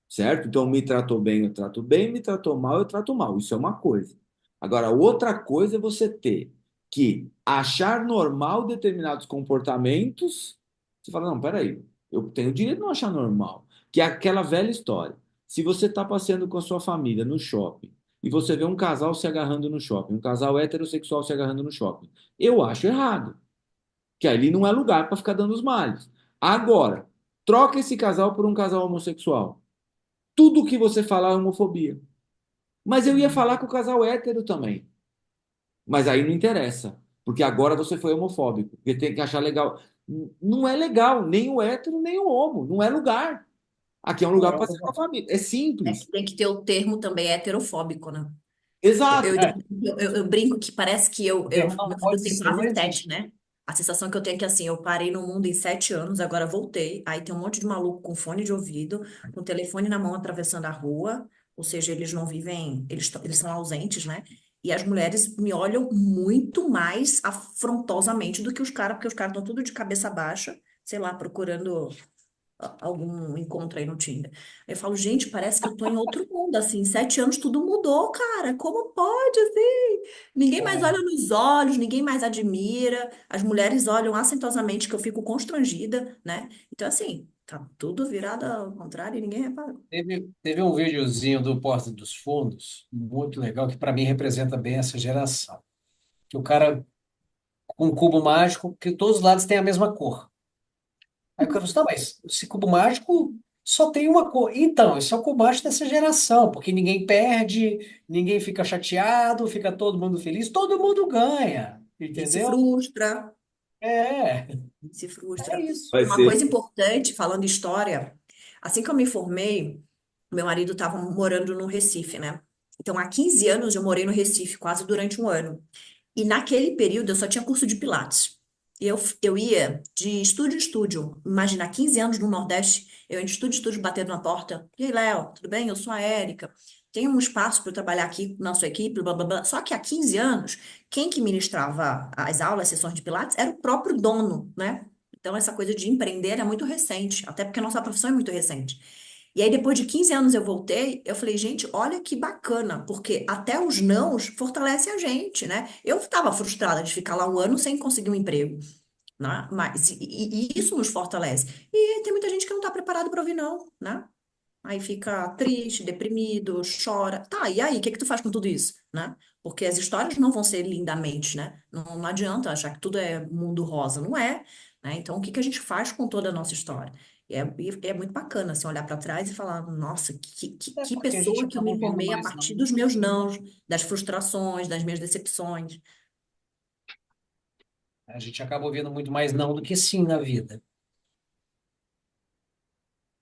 certo? Então, me tratou bem, eu trato bem, me tratou mal, eu trato mal. Isso é uma coisa. Agora, outra coisa é você ter que achar normal determinados comportamentos. Você fala, não, peraí, eu tenho o direito de não achar normal. Que é aquela velha história. Se você está passeando com a sua família no shopping e você vê um casal se agarrando no shopping, um casal heterossexual se agarrando no shopping, eu acho errado, que ali não é lugar para ficar dando os malhos. Agora, troca esse casal por um casal homossexual. Tudo que você falar é homofobia. Mas eu ia falar com o casal hétero também. Mas aí não interessa, porque agora você foi homofóbico, porque tem que achar legal. Não é legal, nem o hétero, nem o homo. Não é lugar. Aqui é um lugar para ser com a família. É É que simples. tem que ter o termo também heterofóbico, né? Eu, Exato. eu, É, eu brinco que parece que porque não meu filho pode tem ser, não quase existe. sete, né? A sensação que eu tenho é que assim, eu parei no mundo em 7 anos, agora voltei. Aí tem um monte de maluco com fone de ouvido, com o telefone na mão atravessando a rua, ou seja, eles não vivem, eles são ausentes, né? E as mulheres me olham muito mais afrontosamente do que os caras, porque os caras estão tudo de cabeça baixa, sei lá, procurando algum encontro aí no Tinder. Aí eu falo, gente, parece que eu tô em outro mundo, assim, 7 anos tudo mudou, cara, como pode, assim? Ninguém mais olha É, nos olhos, ninguém mais admira, as mulheres olham assintosamente que eu fico constrangida, né? Então, assim, tá tudo virado ao contrário e ninguém reparou. teve um videozinho do Porta dos Fundos, muito legal, que para mim representa bem essa geração. Que o cara com um cubo mágico, que todos os lados têm a mesma cor. Aí o cara falou assim, não, mas esse cubo mágico só tem uma cor. Então, esse é o cubo mágico dessa geração, porque ninguém perde, ninguém fica chateado, fica todo mundo feliz, todo mundo ganha, E se entendeu? frustra, É, se é frustra. isso. Vai Uma coisa ser. importante, falando história, assim que eu me formei, meu marido estava morando no Recife, né? Então, há 15 anos eu morei no Recife, quase durante um ano. E naquele período eu só tinha curso de Pilates. E eu ia de estúdio em estúdio. Imagina, 15 anos no Nordeste, eu ia de estúdio em estúdio batendo na porta. E aí, Léo, tudo bem? Eu sou a Érica. Tem um espaço para eu trabalhar aqui na sua equipe, blá, blá, blá. Só que há 15 anos, quem que ministrava as aulas, as sessões de Pilates, era o próprio dono, né? Então, essa coisa de empreender é muito recente, até porque a nossa profissão é muito recente. E aí, depois de 15 anos eu voltei, eu falei, gente, olha que bacana, porque até os nãos fortalecem a gente, né? Eu estava frustrada de ficar lá um ano sem conseguir um emprego, né? Mas e isso nos fortalece. E tem muita gente que não está preparado para ouvir não, né? Aí fica triste, deprimido, chora. Tá, e aí, o que que tu faz com tudo isso, né? Porque as histórias não vão ser lindamente, né? Não adianta achar que tudo é mundo rosa, não é, né? Então, o que que a gente faz com toda a nossa história? E é muito bacana, assim, olhar para trás e falar, nossa, É que porque a gente pessoa que eu acaba me ouvindo formei a mais partir não. dos meus nãos, das frustrações, das minhas decepções. A gente acaba ouvindo muito mais não do que sim na vida.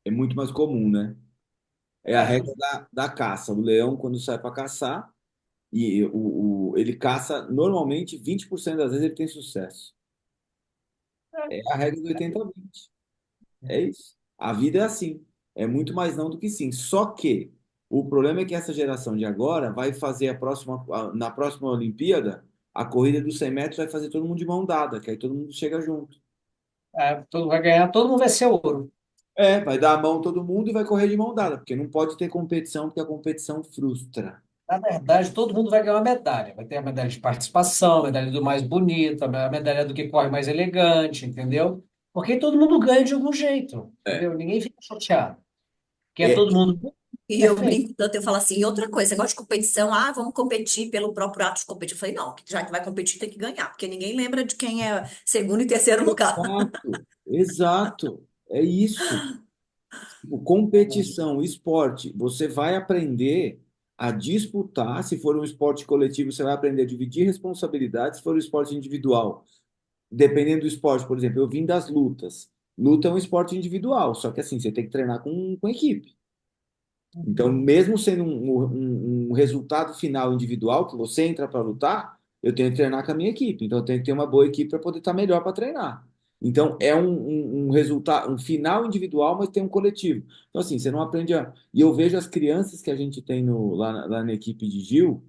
É muito mais comum, né? É a É, regra da caça. O leão, quando sai para caçar, ele caça, normalmente, 20% das vezes ele tem sucesso. É a regra do 80-20. É isso. A vida é assim. É muito mais não do que sim. Só que o problema é que essa geração de agora vai fazer na próxima Olimpíada, a corrida dos 100 metros vai fazer todo mundo de mão dada, que aí todo mundo chega junto. todo vai ganhar, todo mundo vai ser ouro. É, vai dar a mão todo mundo e vai correr de mão dada, porque não pode ter competição, porque a competição frustra. Na verdade, todo mundo vai ganhar uma medalha. Vai ter a medalha de participação, a medalha do mais bonito, a medalha do que corre mais elegante, entendeu? Porque todo mundo ganha de algum jeito, É. entendeu? Ninguém fica chateado. Que é É, todo mundo E eu perfeito. brinco tanto, eu falo assim, e outra coisa, você gosta de competição? Ah, vamos competir pelo próprio ato de competir. Eu falei, não, já que vai competir tem que ganhar, porque ninguém lembra de quem é segundo e terceiro lugar. exato, exato. É isso. Tipo, competição, esporte, você vai aprender a disputar. Se for um esporte coletivo, você vai aprender a dividir responsabilidades. Se for um esporte individual, dependendo do esporte, por exemplo, eu vim das lutas. Luta é um esporte individual, só que assim, você tem que treinar com equipe. Então, mesmo sendo um resultado final individual, que você entra para lutar, eu tenho que treinar com a minha equipe. Então, eu tenho que ter uma boa equipe para poder estar melhor para treinar. Então, é um resultado, um final individual, mas tem um coletivo. Então, assim, você não aprende a. E eu vejo as crianças que a gente tem lá na equipe de Gil,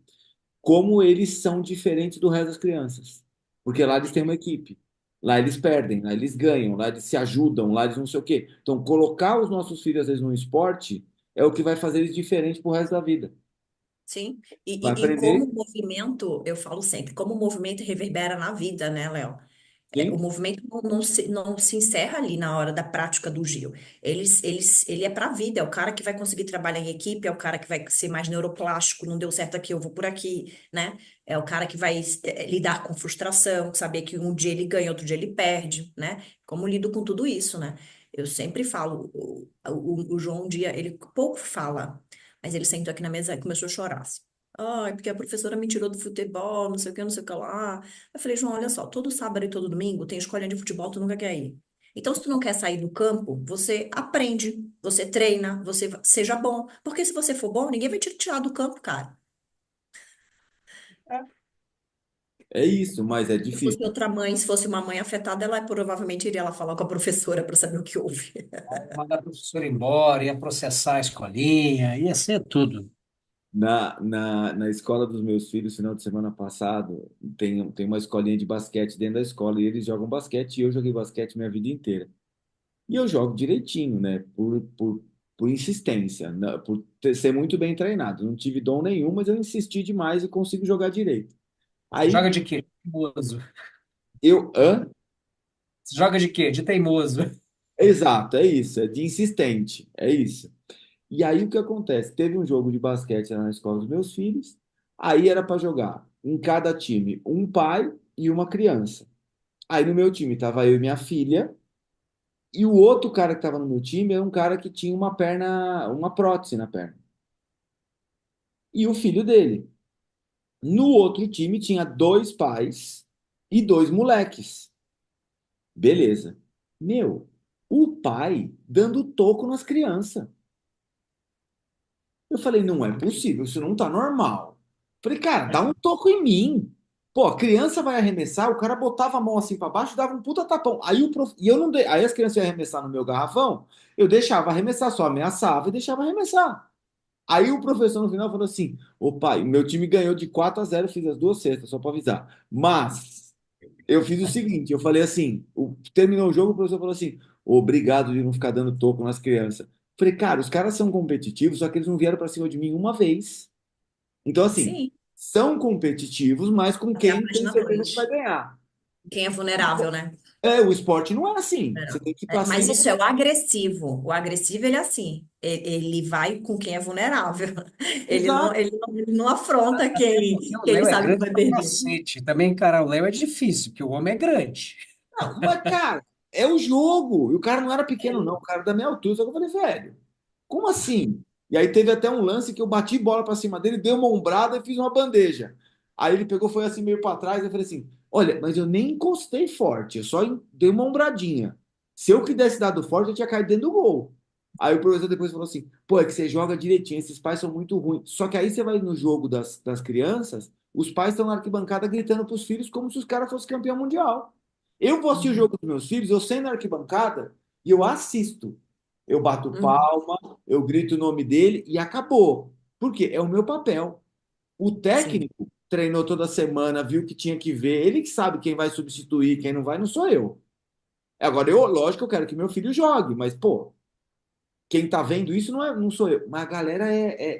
como eles são diferentes do resto das crianças. Porque lá eles têm uma equipe. Lá eles perdem, lá eles ganham, lá eles se ajudam, lá eles não sei o quê. Então, colocar os nossos filhos, às vezes, num esporte é o que vai fazer eles diferentes pro resto da vida. Sim, Vai e como aprender. o movimento, eu falo sempre, como o movimento reverbera na vida, né, Léo? O Sim. movimento não se encerra ali na hora da prática do Gil. Ele é para a vida, é o cara que vai conseguir trabalhar em equipe, é o cara que vai ser mais neuroplástico, não deu certo aqui, eu vou por aqui, né? É o cara que vai lidar com frustração, saber que um dia ele ganha, outro dia ele perde, né? Como lido com tudo isso, né? Eu sempre falo, o João um dia, ele pouco fala, mas ele sentou aqui na mesa e começou a chorar, assim. Ai, porque a professora me tirou do futebol, não sei o que, não sei o que lá. Eu falei, João, olha só, todo sábado e todo domingo tem escolinha de futebol, tu nunca quer ir. Então, se tu não quer sair do campo, você aprende, você treina, seja bom. Porque se você for bom, ninguém vai te tirar do campo, cara. É isso, mas é Se fosse difícil. outra mãe, se fosse uma mãe afetada, ela provavelmente iria lá falar com a professora para saber o que houve. Mandar a professora embora, ia processar a escolinha, ia ser tudo. Na escola dos meus filhos, final de semana passado, tem uma escolinha de basquete dentro da escola e eles jogam basquete e eu joguei basquete minha vida inteira. E eu jogo direitinho, né? Por insistência, né? Ser muito bem treinado. Não tive dom nenhum, mas eu insisti demais e consigo jogar direito. Aí Joga de quê? Teimoso. eu. Hã? Joga de quê? De teimoso. Exato, é isso, é de insistente, é isso. E aí o que acontece? Teve um jogo de basquete lá na escola dos meus filhos, aí era para jogar em cada time um pai e uma criança. Aí no meu time tava eu e minha filha, e o outro cara que tava no meu time era um cara que tinha uma perna, uma prótese na perna. E o filho dele. No outro time tinha dois pais e dois moleques. Beleza. Meu, o pai dando toco nas crianças. Eu falei, não é possível, isso não tá normal. Falei, cara, dá um toco em mim. Pô, a criança vai arremessar, o cara botava a mão assim pra baixo, dava um puta tapão. E eu não aí as crianças iam arremessar no meu garrafão, eu deixava arremessar, só ameaçava e deixava arremessar. Aí o professor no final falou assim: Ô pai, meu time ganhou de 4-0, fiz as duas cestas, só pra avisar. Mas eu fiz o seguinte: eu falei assim, terminou o jogo, o professor falou assim: obrigado de não ficar dando toco nas crianças. Falei, cara, os caras são competitivos, só que eles não vieram pra cima de mim uma vez. Então, assim, Sim, são competitivos, mas com até a quem tem página certeza que vai 2. ganhar. Quem é vulnerável, né? O esporte não é assim. Você tem que ir pra Mas cima. isso é o agressivo. O agressivo, ele é assim. Ele vai com quem é vulnerável. Ele não, Exato. ele não, ele não afronta Até porque quem o ele Léo é sabe que grande vai pra perder. cacete. Também encarar o Léo é difícil, porque o homem é grande. Não, mas, cara, é o jogo. E o cara não era pequeno, não. O cara da minha altura. Só que eu falei, velho, como assim? E aí teve até um lance que eu bati bola pra cima dele, dei uma ombrada e fiz uma bandeja. Aí ele pegou, foi assim meio pra trás. Eu falei assim: olha, mas eu nem encostei forte, eu só dei uma ombradinha. Se eu tivesse dado forte, eu tinha caído dentro do gol. Aí o professor depois falou assim: pô, é que você joga direitinho, esses pais são muito ruins. Só que aí você vai no jogo das crianças, os pais estão na arquibancada gritando pros filhos como se os caras fossem campeão mundial. Eu vou assistir o Uhum, jogo dos meus filhos, eu sento na arquibancada e eu assisto. Eu bato uhum, palma, eu grito o nome dele e acabou. Por quê? É o meu papel. O sim. técnico treinou toda semana, viu que tinha que ver, ele que sabe quem vai substituir, quem não vai, não sou eu. Agora, lógico, eu quero que meu filho jogue, mas, pô, quem tá vendo isso não sou eu. Mas a galera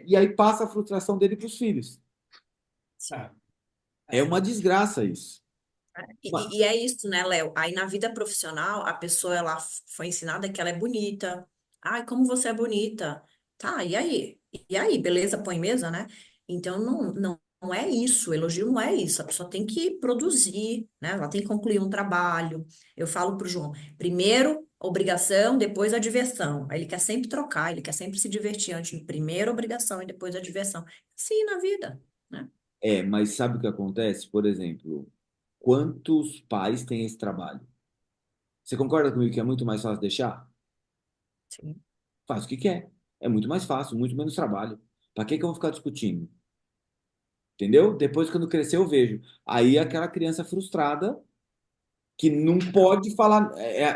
E aí passa a frustração dele pros filhos. Sabe? É uma desgraça isso. Mas E é isso, né, Léo? Aí na vida profissional, a pessoa ela foi ensinada que ela é bonita. Ai, como você é bonita. Tá, e aí? E aí, beleza, põe mesa, né? Então não é isso, elogio não é isso. A pessoa tem que produzir, né? Ela tem que concluir um trabalho. Eu falo pro João, primeiro obrigação, depois a diversão. Aí ele quer sempre trocar, ele quer sempre se divertir antes de primeiro obrigação e depois a diversão. Sim, na vida, né? mas sabe o que acontece? Por exemplo, quantos pais têm esse trabalho? Você concorda comigo que é muito mais fácil deixar? Sim. Faz o que quer. É muito mais fácil, muito menos trabalho. Para que que eu vou ficar discutindo? Entendeu? Depois, quando crescer, eu vejo. Aí aquela criança frustrada que não pode falar.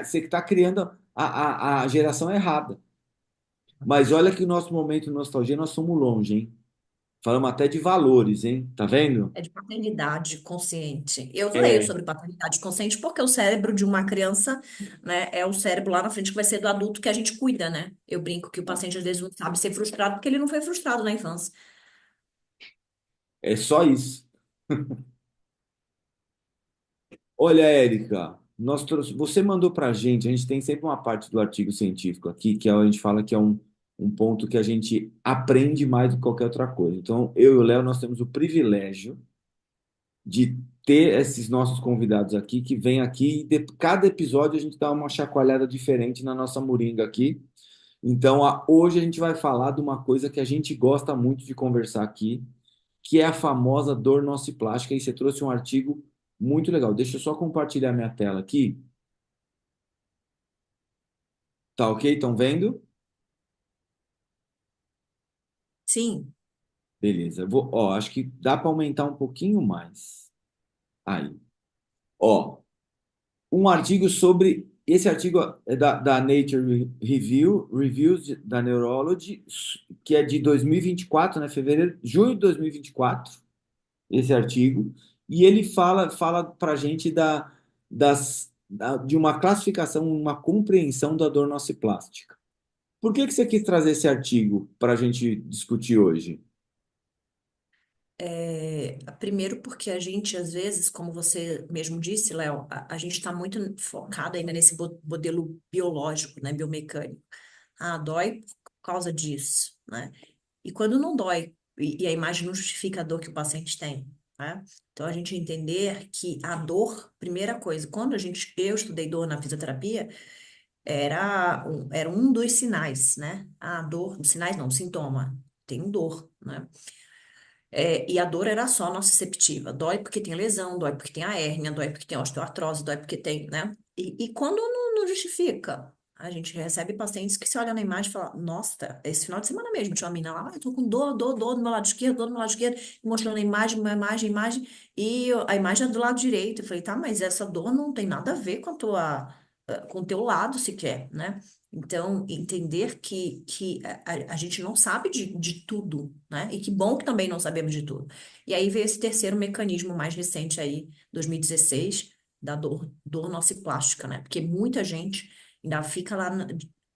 Você que está criando a geração errada. Mas olha que o nosso momento de nostalgia, nós somos longe, hein? Falamos até de valores, hein? Tá vendo? É de paternidade consciente. Eu leio É, sobre paternidade consciente porque o cérebro de uma criança, né, é o cérebro lá na frente que vai ser do adulto que a gente cuida, né? Eu brinco que o paciente às vezes não sabe ser frustrado porque ele não foi frustrado na infância. é só isso. Olha, Érica. você mandou para a gente tem sempre uma parte do artigo científico aqui, que a gente fala que é um ponto que a gente aprende mais do que qualquer outra coisa. Então, eu e o Léo, nós temos o privilégio de ter esses nossos convidados aqui, que vêm aqui e cada episódio a gente dá uma chacoalhada diferente na nossa moringa aqui. Então, hoje a gente vai falar de uma coisa que a gente gosta muito de conversar aqui, que é a famosa dor nociplástica. E você trouxe um artigo muito legal. Deixa eu só compartilhar minha tela aqui. Tá ok? Estão vendo? Sim, Beleza. Ó, acho que dá para aumentar um pouquinho mais. Aí. Ó, um artigo sobre. Esse artigo é da Nature da Neurology, que é de 2024, né? Fevereiro, junho de 2024, esse artigo. E ele fala para a gente de uma classificação, uma compreensão da dor nociplástica. Por que você quis trazer esse artigo para a gente discutir hoje? primeiro porque a gente, às vezes, como você mesmo disse, Léo, a gente está muito focado ainda nesse modelo biológico, né, biomecânico. Ah, dói por causa disso, né? E quando não dói, e a imagem não justifica a dor que o paciente tem, né? Então, a gente entender que a dor, primeira coisa, eu estudei dor na fisioterapia, era um dos sinais, né? A dor, sinais não, sintoma, tem dor, né? E a dor era só nociceptiva. Dói porque tem lesão, dói porque tem a hérnia, dói porque tem osteoartrose, dói porque tem, né? E quando não justifica, a gente recebe pacientes que se olham na imagem e falam, nossa, esse final de semana mesmo, tinha uma menina lá, eu tô com dor do meu lado esquerdo, dor do meu lado esquerdo, e mostrando a imagem, uma imagem, e a imagem é do lado direito. Eu falei, tá, mas essa dor não tem nada a ver com o teu lado sequer, né? Então, entender que a gente não sabe de tudo, né? E que bom que também não sabemos de tudo. E aí veio esse terceiro mecanismo mais recente aí, 2016, da dor nociplástica, né? Porque muita gente ainda fica lá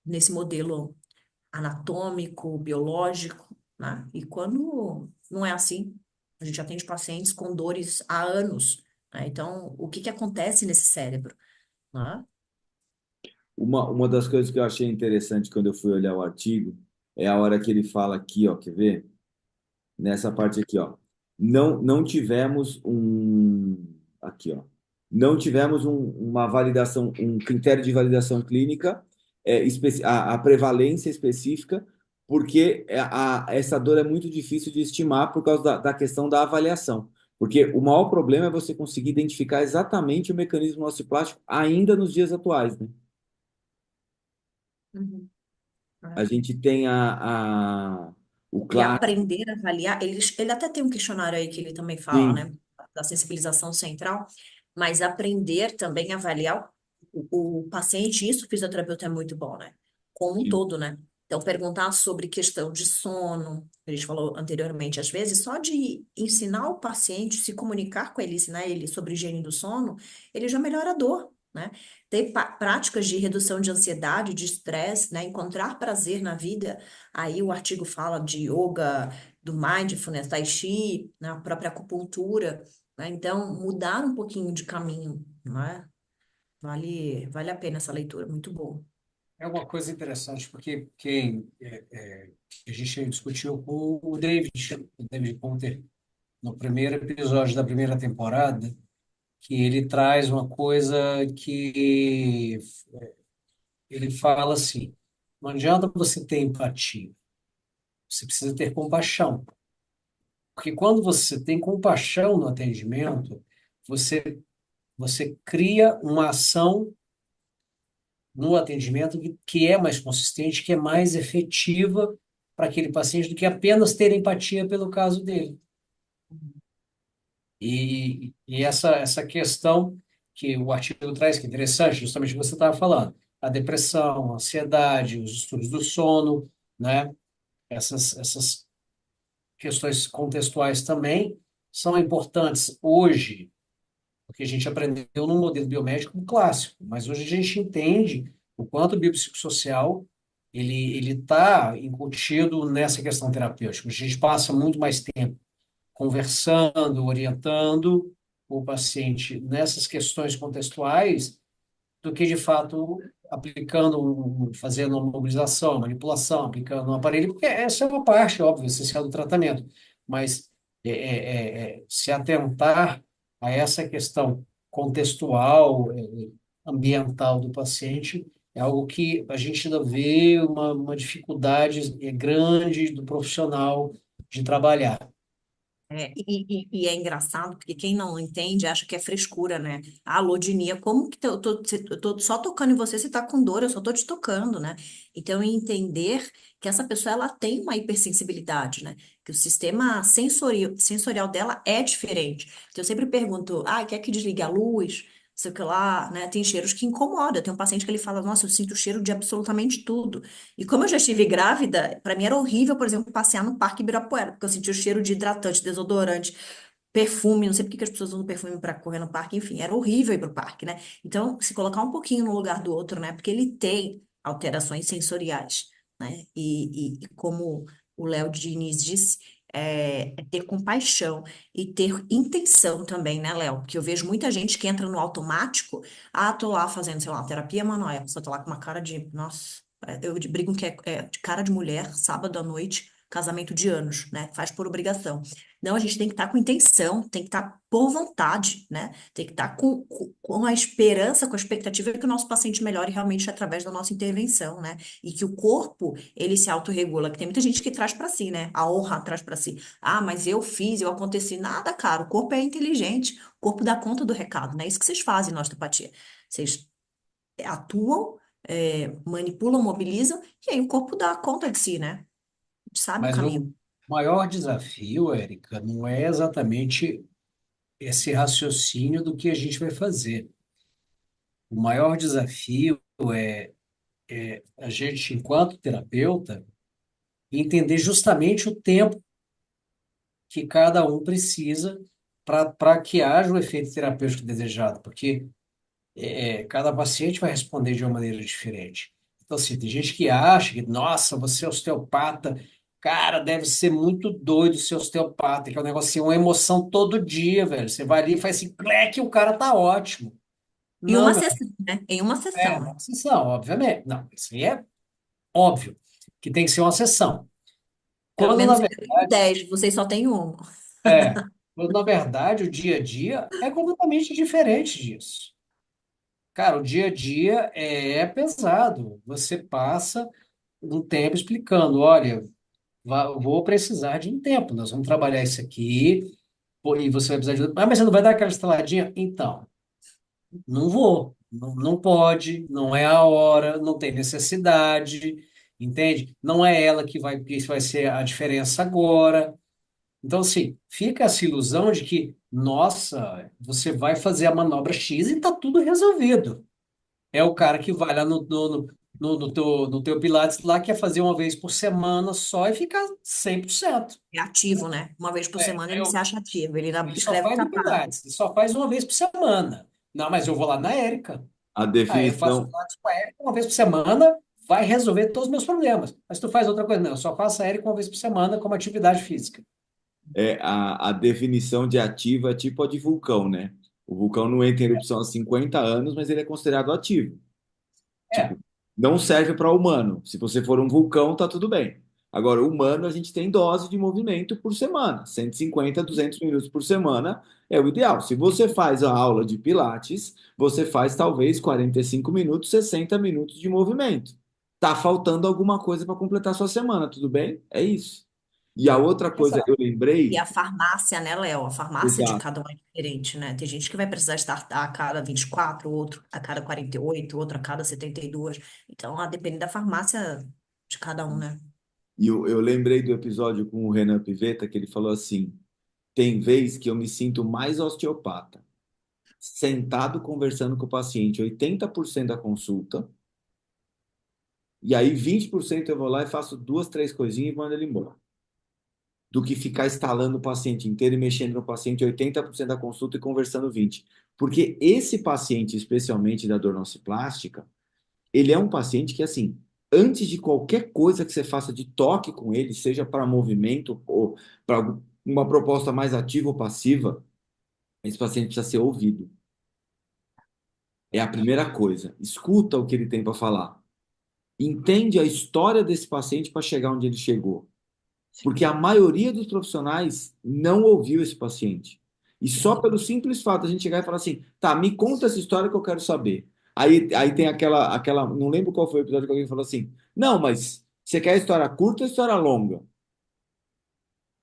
nesse modelo anatômico, biológico, né? E quando não é assim, a gente atende pacientes com dores há anos, né? Então, o que que acontece nesse cérebro, né? Uma das coisas que eu achei interessante quando eu fui olhar o artigo é a hora que ele fala aqui, ó, quer ver? Nessa parte aqui, ó. Não tivemos aqui, ó. Não tivemos uma validação, um critério de validação clínica, a prevalência específica, porque essa dor é muito difícil de estimar por causa da questão da avaliação. Porque o maior problema é você conseguir identificar exatamente o mecanismo nociplástico ainda nos dias atuais, né? Uhum. A gente tem o E claro, aprender a avaliar, ele até tem um questionário aí que ele também fala, sim, né, da sensibilização central, mas aprender também a avaliar o paciente, isso o fisioterapeuta é muito bom, né, como um sim. todo, né. Então, perguntar sobre questão de sono, a gente falou anteriormente, às vezes, só de ensinar o paciente, se comunicar com ele, ensinar ele sobre higiene do sono, ele já melhora a dor, né. Ter práticas de redução de ansiedade, de estresse, né, encontrar prazer na vida. Aí o artigo fala de yoga, do mindfulness, tai chi, na própria acupuntura, né? Então, mudar um pouquinho de caminho, não é? Vale a pena essa leitura, muito bom. É uma coisa interessante, porque a gente discutiu com o David Ponter, no primeiro episódio da primeira temporada, que ele traz uma coisa que ele fala assim: não adianta você ter empatia, você precisa ter compaixão. Porque quando você tem compaixão no atendimento, você, você cria uma ação no atendimento que é mais consistente, que é mais efetiva para aquele paciente do que apenas ter empatia pelo caso dele. E essa questão que o artigo traz, que é interessante, justamente o que você estava falando, a depressão, a ansiedade, os distúrbios do sono, né? Essas questões contextuais também são importantes hoje, porque a gente aprendeu num modelo biomédico clássico, mas hoje a gente entende o quanto o biopsicossocial ele está incutido nessa questão terapêutica. A gente passa muito mais tempo conversando, orientando o paciente nessas questões contextuais do que, de fato, aplicando, fazendo uma mobilização, manipulação, aplicando um aparelho, porque essa é uma parte, óbvio, essencial do tratamento. Mas se atentar a essa questão contextual, ambiental do paciente, é algo que a gente ainda vê uma dificuldade grande do profissional de trabalhar. E é engraçado, porque quem não entende acha que é frescura, né? Ah, Lodinia, como que eu tô só tocando em você, você tá com dor, eu só tô te tocando, né? Então, entender que essa pessoa, ela tem uma hipersensibilidade, né? Que o sistema sensorial dela é diferente. Então, eu sempre pergunto, quer que desligue a luz? Sei o que lá, né? Tem cheiros que incomodam. Tem um paciente que ele fala, nossa, eu sinto o cheiro de absolutamente tudo. E como eu já estive grávida, para mim era horrível, por exemplo, passear no Parque Ibirapuera, porque eu sentia o cheiro de hidratante, desodorante, perfume, não sei por que que as pessoas usam perfume para correr no parque, enfim, era horrível ir pro parque, né? Então, se colocar um pouquinho no lugar do outro, né? Porque ele tem alterações sensoriais, né? E como o Léo Diniz disse, é ter compaixão e ter intenção também, né, Léo? Porque eu vejo muita gente que entra no automático, tô lá fazendo, sei lá, terapia manual, só tô lá com uma cara de, nossa. Eu brigo que é de cara de mulher, sábado à noite, casamento de anos, né? Faz por obrigação. Não, a gente tem que estar com intenção, tem que estar por vontade, né? Tem que estar com a esperança, com a expectativa de que o nosso paciente melhore realmente através da nossa intervenção, né? E que o corpo, ele se autorregula, que tem muita gente que traz para si, né? A honra traz para si. Mas eu fiz, eu aconteci. Nada, cara. O corpo é inteligente, o corpo dá conta do recado, né? Isso que vocês fazem na osteopatia. Vocês atuam, manipulam, mobilizam, e aí o corpo dá conta de si, né? A gente sabe o Mas o caminho. maior desafio, Érica, não é exatamente esse raciocínio do que a gente vai fazer. O maior desafio é a gente, enquanto terapeuta, entender justamente o tempo que cada um precisa para que haja o efeito terapêutico desejado, porque cada paciente vai responder de uma maneira diferente. Então, assim, tem gente que acha que, nossa, você é osteopata, cara, deve ser muito doido ser osteopata, que é um negócio assim, uma emoção todo dia, velho. Você vai ali e faz assim, clec, e o cara tá ótimo. Em Não, uma meu, sessão, né? Em uma é sessão, né? uma sessão, obviamente. Não, isso aí é óbvio que tem que ser uma sessão. Pelo Quando, na menos eu tenho verdade, 10, vocês só têm uma. é, quando, na verdade, o dia a dia é completamente diferente disso. Cara, o dia a dia é pesado. Você passa um tempo explicando, olha, vou precisar de um tempo, nós vamos trabalhar isso aqui, pô, e você vai precisar de... mas você não vai dar aquela estaladinha? Então, não vou, não pode, não é a hora, não tem necessidade, entende? Não é ela que isso vai ser a diferença agora. Então, assim, fica essa ilusão de que, nossa, você vai fazer a manobra X e tá tudo resolvido. É o cara que vai lá no teu Pilates lá, quer fazer uma vez por semana só e ficar 100%. É ativo, né? Uma vez por semana ele se Eu, acha ativo. Ele ele só escreve o faz o catálogo. Pilates, ele só faz uma vez por semana. Não, mas eu vou lá na Érica. A Aí eu faço definição, Pilates com a Érica uma vez por semana, vai resolver todos os meus problemas. Mas tu faz outra coisa, não, eu só faço a Érica uma vez por semana como atividade física. a definição de ativo é tipo a de vulcão, né? O vulcão não entra em erupção há 50 anos, mas ele é considerado ativo. É, Tipo, não serve para humano. Se você for um vulcão, tá tudo bem. Agora, humano, a gente tem dose de movimento por semana. 150, 200 minutos por semana é o ideal. Se você faz a aula de Pilates, você faz talvez 45 minutos, 60 minutos de movimento. Tá faltando alguma coisa para completar sua semana, tudo bem? É isso. E a outra coisa, eu exato. E lembrei, a farmácia, né, Léo? A farmácia de exato. cada um é diferente, né? Tem gente que vai precisar estar a cada 24, outro a cada 48, outro a cada 72. Então, depende da farmácia de cada um, né? E eu lembrei do episódio com o Renan Pivetta, que ele falou assim: tem vez que eu me sinto mais osteopata sentado conversando com o paciente 80% da consulta, e aí 20% eu vou lá e faço duas, três coisinhas e mando ele embora. Do que ficar instalando o paciente inteiro e mexendo no paciente 80% da consulta e conversando 20%. Porque esse paciente, especialmente da dor nociplástica, ele é um paciente que, assim, antes de qualquer coisa que você faça de toque com ele, seja para movimento ou para uma proposta mais ativa ou passiva, esse paciente precisa ser ouvido. É a primeira coisa. Escuta o que ele tem para falar. Entende a história desse paciente para chegar onde ele chegou. Porque a maioria dos profissionais não ouviu esse paciente. E só pelo simples fato de a gente chegar e falar assim, tá, me conta essa história que eu quero saber. Aí tem não lembro qual foi o episódio que alguém falou assim, não, mas você quer história curta ou história longa?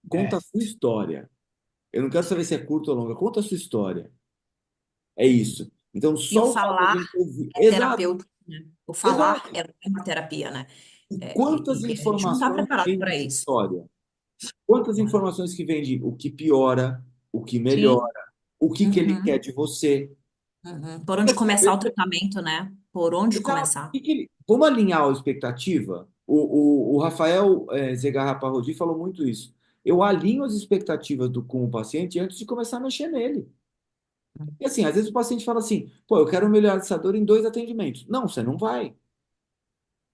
Conta a É. sua história. Eu não quero saber se é curta ou longa, conta a sua história. É isso. Então, E o só o fato de a falar gente ouvir. é Exato, terapêutico, né? O falar exato. é uma terapia, né? E É, quantas e a gente não está informações preparado tem para nessa isso. história? Quantas informações que vem de o que piora, o que melhora, Sim. o que que ele quer Uhum, de você? uhum. Por onde Quer começar o saber? tratamento, né? Por onde Exato. começar. Vamos alinhar a expectativa? O Rafael Zegarra Parodi falou muito isso. Eu alinho as expectativas com o paciente antes de começar a mexer nele. E assim, às vezes o paciente fala assim, pô, eu quero melhorar essa dor em 2 atendimentos. Não, você não vai.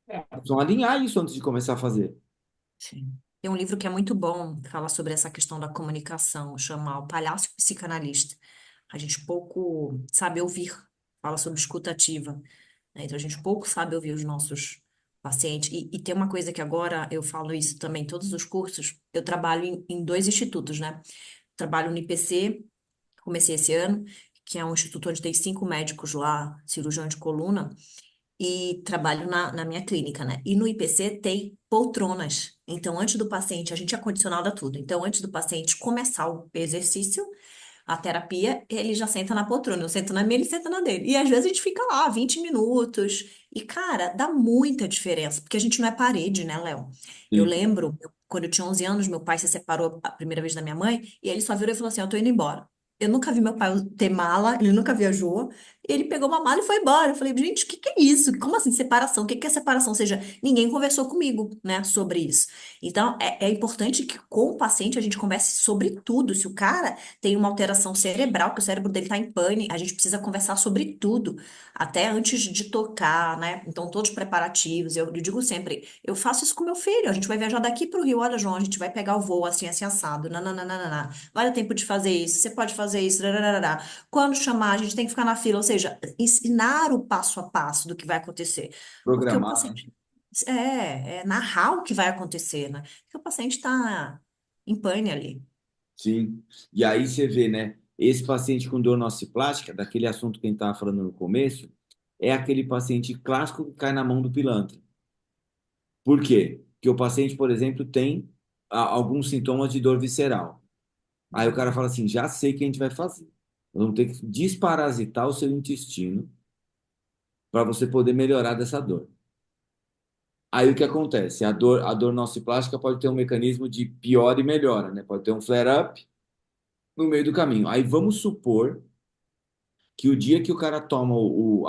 É. Vamos alinhar isso antes de começar a fazer. Sim. Tem um livro que é muito bom, que fala sobre essa questão da comunicação, chama O Palhaço Psicanalista. A gente pouco sabe ouvir, fala sobre escuta ativa, né? Então a gente pouco sabe ouvir os nossos pacientes. E tem uma coisa que agora eu falo isso também em todos os cursos, eu trabalho em dois institutos, né? Trabalho no IPC, comecei esse ano, que é um instituto onde tem 5 médicos lá, cirurgião de coluna, e trabalho na minha clínica, né? E no IPC tem poltronas. Então, antes do paciente, a gente é condicionado a tudo. Então, antes do paciente começar o exercício, a terapia, ele já senta na poltrona. Eu sento na minha, ele senta na dele. E às vezes a gente fica lá 20 minutos. E, cara, dá muita diferença, porque a gente não é parede, né, Léo? Eu Sim. lembro, quando eu tinha 11 anos, meu pai se separou a primeira vez da minha mãe, e ele só virou e falou assim: Eu tô indo embora. Eu nunca vi meu pai ter mala, ele nunca viajou. Ele pegou uma mala e foi embora. Eu falei, gente, o que que é isso? Como assim separação? O que que é separação? Ou seja, ninguém conversou comigo, né, sobre isso. Então, é importante que com o paciente a gente converse sobre tudo. Se o cara tem uma alteração cerebral, que o cérebro dele está em pane, a gente precisa conversar sobre tudo, até antes de tocar, né? Então, todos os preparativos. Eu digo sempre, eu faço isso com meu filho. A gente vai viajar daqui para o Rio. Olha, João, a gente vai pegar o voo assim, assim, assado. Nananana. Vai dar tempo de fazer isso. Você pode fazer isso. Rararara. Quando chamar, a gente tem que ficar na fila. Ou seja, ensinar o passo a passo do que vai acontecer. Porque o Programar, né? paciente é narrar o que vai acontecer, né? Porque o paciente está em pane ali. Sim. E aí você vê, né? Esse paciente com dor nociplástica, daquele assunto que a gente estava falando no começo, é aquele paciente clássico que cai na mão do pilantra. Por quê? Porque o paciente, por exemplo, tem alguns sintomas de dor visceral. Aí o cara fala assim: já sei o que a gente vai fazer. Nós vamos ter que desparasitar o seu intestino para você poder melhorar dessa dor. Aí o que acontece? A dor nociplástica pode ter um mecanismo de piora e melhora, né? Pode ter um flare-up no meio do caminho. Aí vamos supor que o dia que o cara toma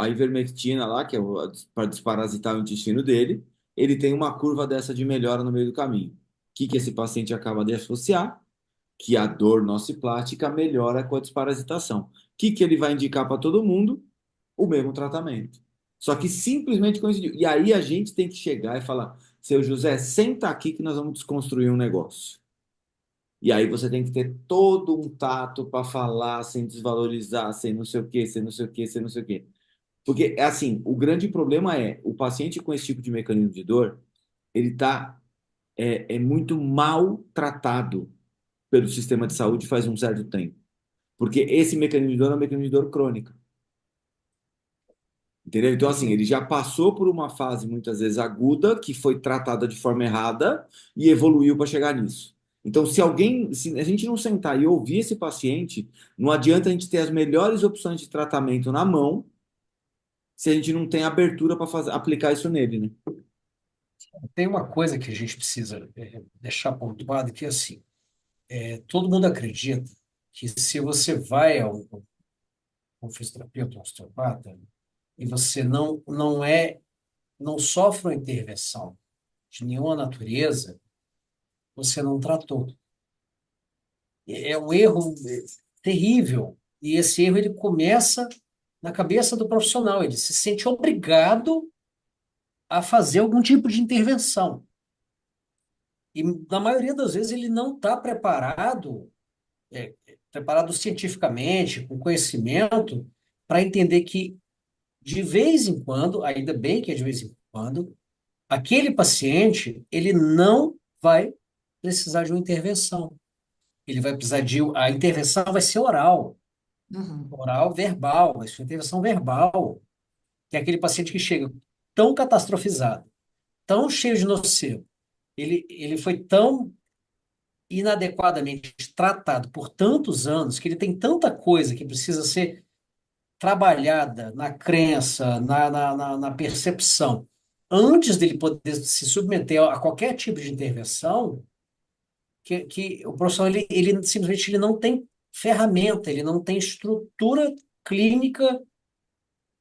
a ivermectina lá, que é para desparasitar o intestino dele, ele tem uma curva dessa de melhora no meio do caminho. O que que esse paciente acaba de associar? Que a dor nociplástica melhora com a desparasitação. O que que ele vai indicar para todo mundo? O mesmo tratamento. Só que simplesmente coincidiu. E aí a gente tem que chegar e falar: seu José, senta aqui que nós vamos desconstruir um negócio. E aí você tem que ter todo um tato para falar sem desvalorizar, sem não sei o quê, sem não sei o quê, sem não sei o quê. Porque, é assim, o grande problema é o paciente com esse tipo de mecanismo de dor, ele está é muito mal tratado pelo sistema de saúde faz um certo tempo. Porque esse mecanismo de dor é um mecanismo de dor crônica. Entendeu? Então, assim, ele já passou por uma fase muitas vezes aguda, que foi tratada de forma errada e evoluiu para chegar nisso. Então, se a gente não sentar e ouvir esse paciente, não adianta a gente ter as melhores opções de tratamento na mão, se a gente não tem abertura para aplicar isso nele, né? Tem uma coisa que a gente precisa deixar pontuado, que é assim, todo mundo acredita que se você vai ao fisioterapeuta, ao osteopata, e você não sofre uma intervenção de nenhuma natureza, você não tratou. É um erro terrível. E esse erro ele começa na cabeça do profissional. Ele se sente obrigado a fazer algum tipo de intervenção. E na maioria das vezes ele não está preparado cientificamente, com conhecimento, para entender que de vez em quando, ainda bem que é de vez em quando, aquele paciente, ele não vai precisar de uma intervenção. Ele vai precisar a intervenção vai ser Uhum. oral verbal, vai ser uma intervenção verbal, que é aquele paciente que chega tão catastrofizado, tão cheio de nocebo, ele foi tão inadequadamente tratado por tantos anos, que ele tem tanta coisa que precisa ser trabalhada na crença, na percepção, antes dele poder se submeter a qualquer tipo de intervenção, que o profissional ele simplesmente ele não tem ferramenta, ele não tem estrutura clínica,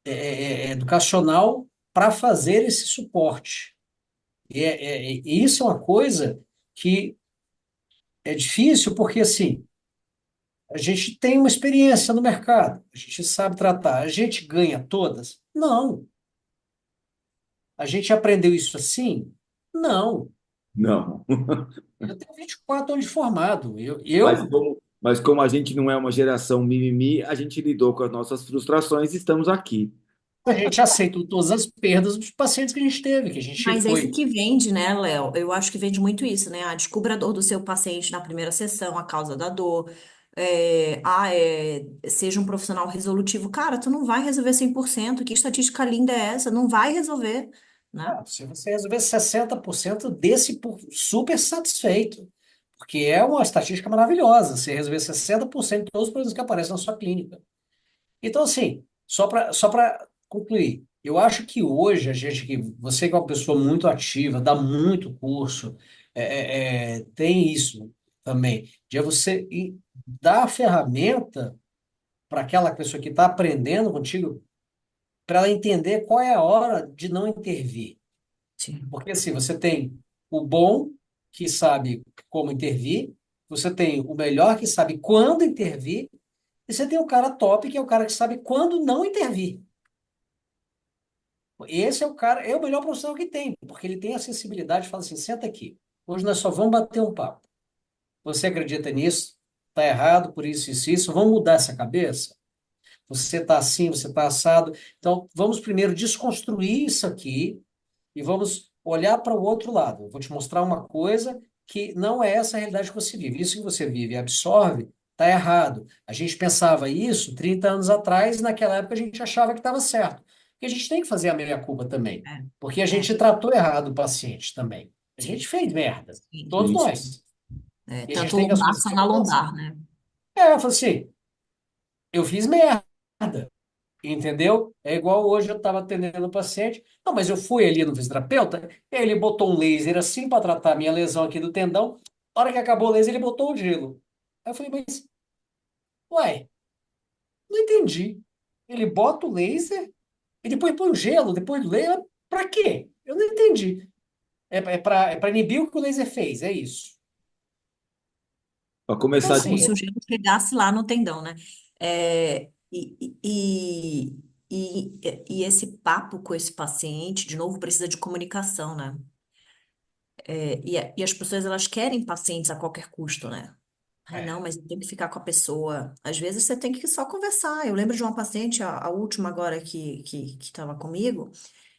educacional para fazer esse suporte. E isso é uma coisa que é difícil, porque assim, a gente tem uma experiência no mercado, a gente sabe tratar, a gente ganha todas? Não. A gente aprendeu isso assim? Não. Não. Eu tenho 24 anos de formado. Mas como a gente não é uma geração mimimi, a gente lidou com as nossas frustrações e estamos aqui. A gente aceita todas as perdas dos pacientes que a gente teve, que a gente Mas é isso foi. que vende, né, Léo? Eu acho que vende muito isso, né? Descubra a dor do seu paciente na primeira sessão, a causa da dor. Seja um profissional resolutivo. Cara, tu não vai resolver 100%. Que estatística linda é essa? Não vai resolver, né? Se você resolver 60% desse por super satisfeito. Porque é uma estatística maravilhosa. Você resolver 60% de todos os problemas que aparecem na sua clínica. Então, assim, só para concluir, eu acho que hoje você que é uma pessoa muito ativa, dá muito curso, tem isso também, de você dar a ferramenta para aquela pessoa que está aprendendo contigo, para ela entender qual é a hora de não intervir. Sim. Porque assim, você tem o bom que sabe como intervir, você tem o melhor que sabe quando intervir, e você tem o cara top, que é o cara que sabe quando não intervir. Esse é o cara, é o melhor profissional que tem, porque ele tem a sensibilidade de falar assim, senta aqui, hoje nós só vamos bater um papo. Você acredita nisso? Tá errado por isso, isso, vamos mudar essa cabeça? Você tá assim, você tá assado. Então, vamos primeiro desconstruir isso aqui e vamos olhar para o outro lado. Eu vou te mostrar uma coisa que não é essa a realidade que você vive. Isso que você vive e absorve está errado. A gente pensava isso 30 anos atrás, e naquela época a gente achava que estava certo. E a gente tem que fazer a meia-culpa também, É, porque a é, gente tratou errado o paciente também. A gente sim, fez merda, sim. todos Sim. nós. E a gente Tanto tem que lombar assumir só essa na culpa. lombar, né? Eu falei assim, eu fiz merda. Entendeu? É igual hoje eu estava atendendo o paciente. Não, mas eu fui ali no fisioterapeuta, ele botou um laser assim para tratar a minha lesão aqui do tendão. Na hora que acabou o laser, ele botou o gelo. Aí eu falei, mas, ué, não entendi. Ele bota o laser e depois põe o gelo, depois do laser, pra quê? Eu não entendi. É para inibir o que o laser fez, é isso. Para Então, começar Como assim, se de o gelo chegasse lá no tendão, né? É, e esse papo com esse paciente, de novo, precisa de comunicação, né? E as pessoas, elas querem pacientes a qualquer custo, né? Ai, é, não, mas eu tenho que ficar com a pessoa. Às vezes você tem que só conversar. Eu lembro de uma paciente, a última agora que estava comigo,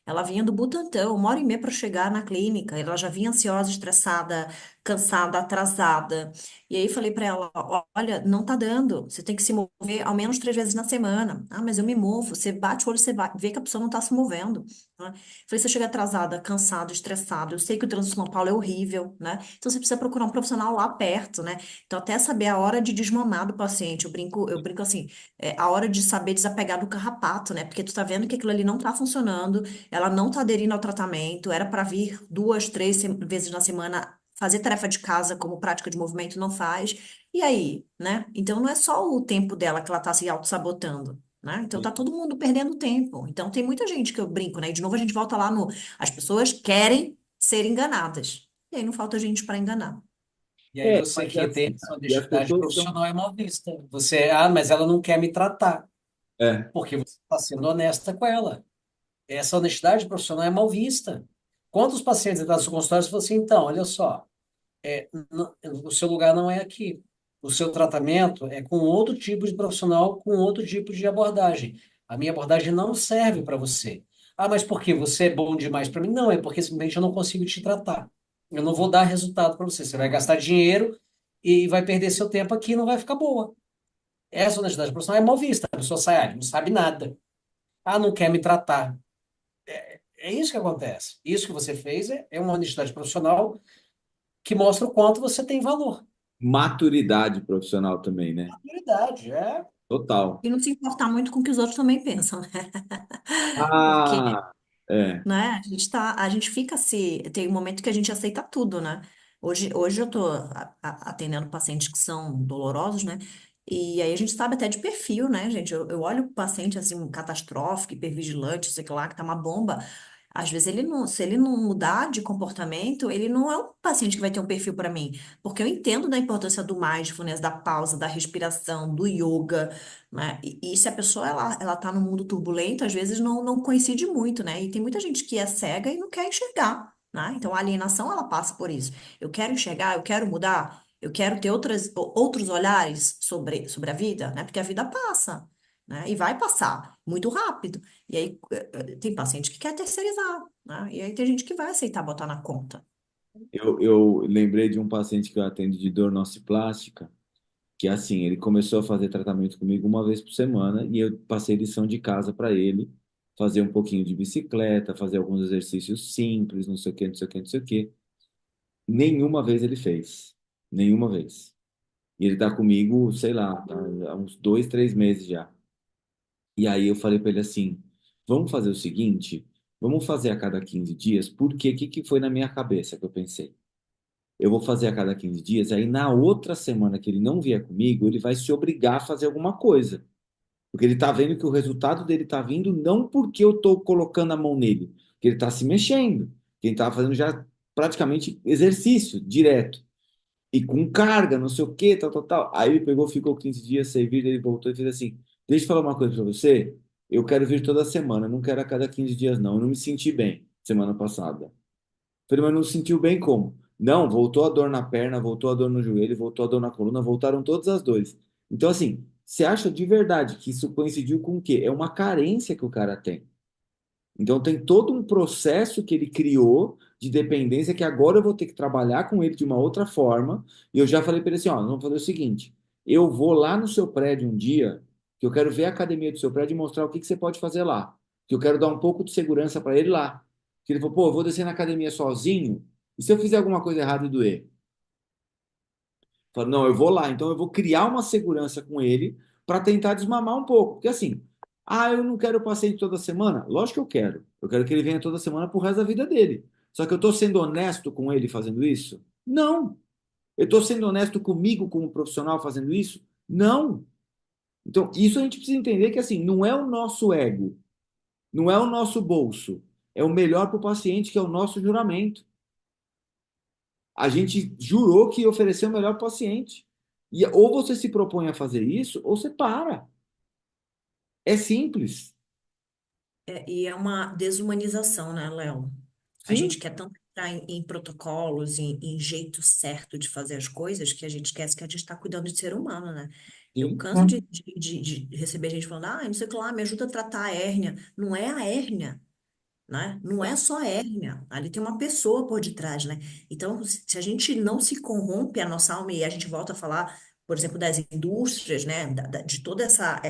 ela vinha do Butantã, 1h30 para chegar na clínica. Ela já vinha ansiosa, estressada, cansada, atrasada. E aí falei para ela: olha, não tá dando. Você tem que se mover ao menos 3 vezes na semana. Ah, mas eu me movo. Você bate o olho, você vê que a pessoa não tá se movendo, né? Falei: você chega atrasada, cansado, estressado. Eu sei que o trânsito de São Paulo é horrível, né? Então você precisa procurar um profissional lá perto, né? Então até saber a hora de desmamar do paciente. Eu brinco assim, a hora de saber desapegar do carrapato, né? Porque tu tá vendo que aquilo ali não tá funcionando, ela não está aderindo ao tratamento, era para vir 2, 3 vezes na semana fazer tarefa de casa como prática de movimento, não faz. E aí, né? Então não é só o tempo dela que ela está se auto-sabotando, né? Então tá todo mundo perdendo tempo. Então tem muita gente que eu brinco, né? E de novo a gente volta lá no. As pessoas querem ser enganadas. E aí não falta gente para enganar. e aí você mas que tem assim, essa e as honestidade pessoas estão. profissional é mal vista. Mas ela não quer me tratar, É, porque você está sendo honesta com ela. Essa honestidade profissional é mal vista. Quantos pacientes entram no seu consultório e falam assim, então, olha só, o seu lugar não é aqui. O seu tratamento é com outro tipo de profissional, com outro tipo de abordagem. A minha abordagem não serve para você. Ah, mas por quê? Você é bom demais para mim? Não, é porque simplesmente eu não consigo te tratar. Eu não vou dar resultado para você. Você vai gastar dinheiro e vai perder seu tempo aqui e não vai ficar boa. Essa honestidade profissional é mal vista. A pessoa sai, não sabe nada. Ah, não quer me tratar. É isso que acontece. Isso que você fez é uma honestidade profissional que mostra o quanto você tem valor. Maturidade profissional também, né? Prioridade, é. Total. E não se importar muito com o que os outros também pensam, né? Porque, Ah, é. né, a gente fica se, tem um momento que a gente aceita tudo, né? Hoje eu tô atendendo pacientes que são dolorosos, né? E aí a gente sabe até de perfil, né, gente? Eu olho o paciente assim, catastrófico, hipervigilante, sei lá, que tá uma bomba. Às vezes ele não, se ele não mudar de comportamento, ele não é um paciente que vai ter um perfil para mim, porque eu entendo da importância do mindfulness, da pausa, da respiração, do yoga, né? E se a pessoa ela tá num mundo turbulento, às vezes não coincide muito, né? E tem muita gente que é cega e não quer enxergar, né? Então a alienação ela passa por isso. Eu quero enxergar, eu quero mudar, eu quero ter outros olhares sobre a vida, né? Porque a vida passa, né? E vai passar muito rápido. E aí tem paciente que quer terceirizar, né? E aí tem gente que vai aceitar botar na conta. Eu lembrei de um paciente que eu atendo de dor nociplástica, que assim, ele começou a fazer tratamento comigo uma vez por semana e eu passei lição de casa para ele, fazer um pouquinho de bicicleta, fazer alguns exercícios simples, não sei o que, não sei o que, não sei o que. Nenhuma vez ele fez. Nenhuma vez. E ele tá comigo, sei lá, tá há uns 2, 3 meses já. E aí eu falei para ele assim: vamos fazer o seguinte, vamos fazer a cada 15 dias, porque o que que foi na minha cabeça que eu pensei? Eu vou fazer a cada 15 dias, aí na outra semana que ele não vier comigo, ele vai se obrigar a fazer alguma coisa. Porque ele tá vendo que o resultado dele tá vindo não porque eu tô colocando a mão nele, porque ele tá se mexendo, que ele tá fazendo já praticamente exercício direto. E com carga, não sei o que, tal, tal, tal. Aí ele pegou, ficou 15 dias sem vir, ele voltou e fez assim: deixa eu falar uma coisa pra você. Eu quero vir toda semana, eu não quero a cada 15 dias, não. Eu não me senti bem semana passada. Falei, mas não sentiu bem como? Não, voltou a dor na perna, voltou a dor no joelho, voltou a dor na coluna, voltaram todas as dores. Então, assim, você acha de verdade que isso coincidiu com o quê? É uma carência que o cara tem. Então tem todo um processo que ele criou de dependência que agora eu vou ter que trabalhar com ele de uma outra forma. E eu já falei para ele assim, ó, nós vamos fazer o seguinte, eu vou lá no seu prédio um dia, que eu quero ver a academia do seu prédio e mostrar o que que você pode fazer lá. Que eu quero dar um pouco de segurança para ele lá. Que ele falou, pô, eu vou descer na academia sozinho, e se eu fizer alguma coisa errada e doer? Falo, não, eu vou lá, então eu vou criar uma segurança com ele para tentar desmamar um pouco. Porque assim, ah, eu não quero o paciente toda semana? Lógico que eu quero. Eu quero que ele venha toda semana pro resto da vida dele. Só que eu estou sendo honesto com ele fazendo isso? Não. Eu estou sendo honesto comigo como profissional fazendo isso? Não. Então, isso a gente precisa entender que assim, não é o nosso ego, não é o nosso bolso, é o melhor para o paciente, que é o nosso juramento. A gente jurou que ia oferecer o melhor para o paciente. E ou você se propõe a fazer isso, ou você para. É simples. E é uma desumanização, né, Léo? A Sim, gente quer tanto entrar em protocolos, em jeito certo de fazer as coisas, que a gente esquece que a gente está cuidando de ser humano, né? Eu sim. canso de receber gente falando, ah, não sei o que lá, me ajuda a tratar a hérnia. Não é a hérnia, né? Não é só a hérnia. Ali tem uma pessoa por detrás, né? Então, se a gente não se corrompe a nossa alma e a gente volta a falar, por exemplo, das indústrias, né? De toda essa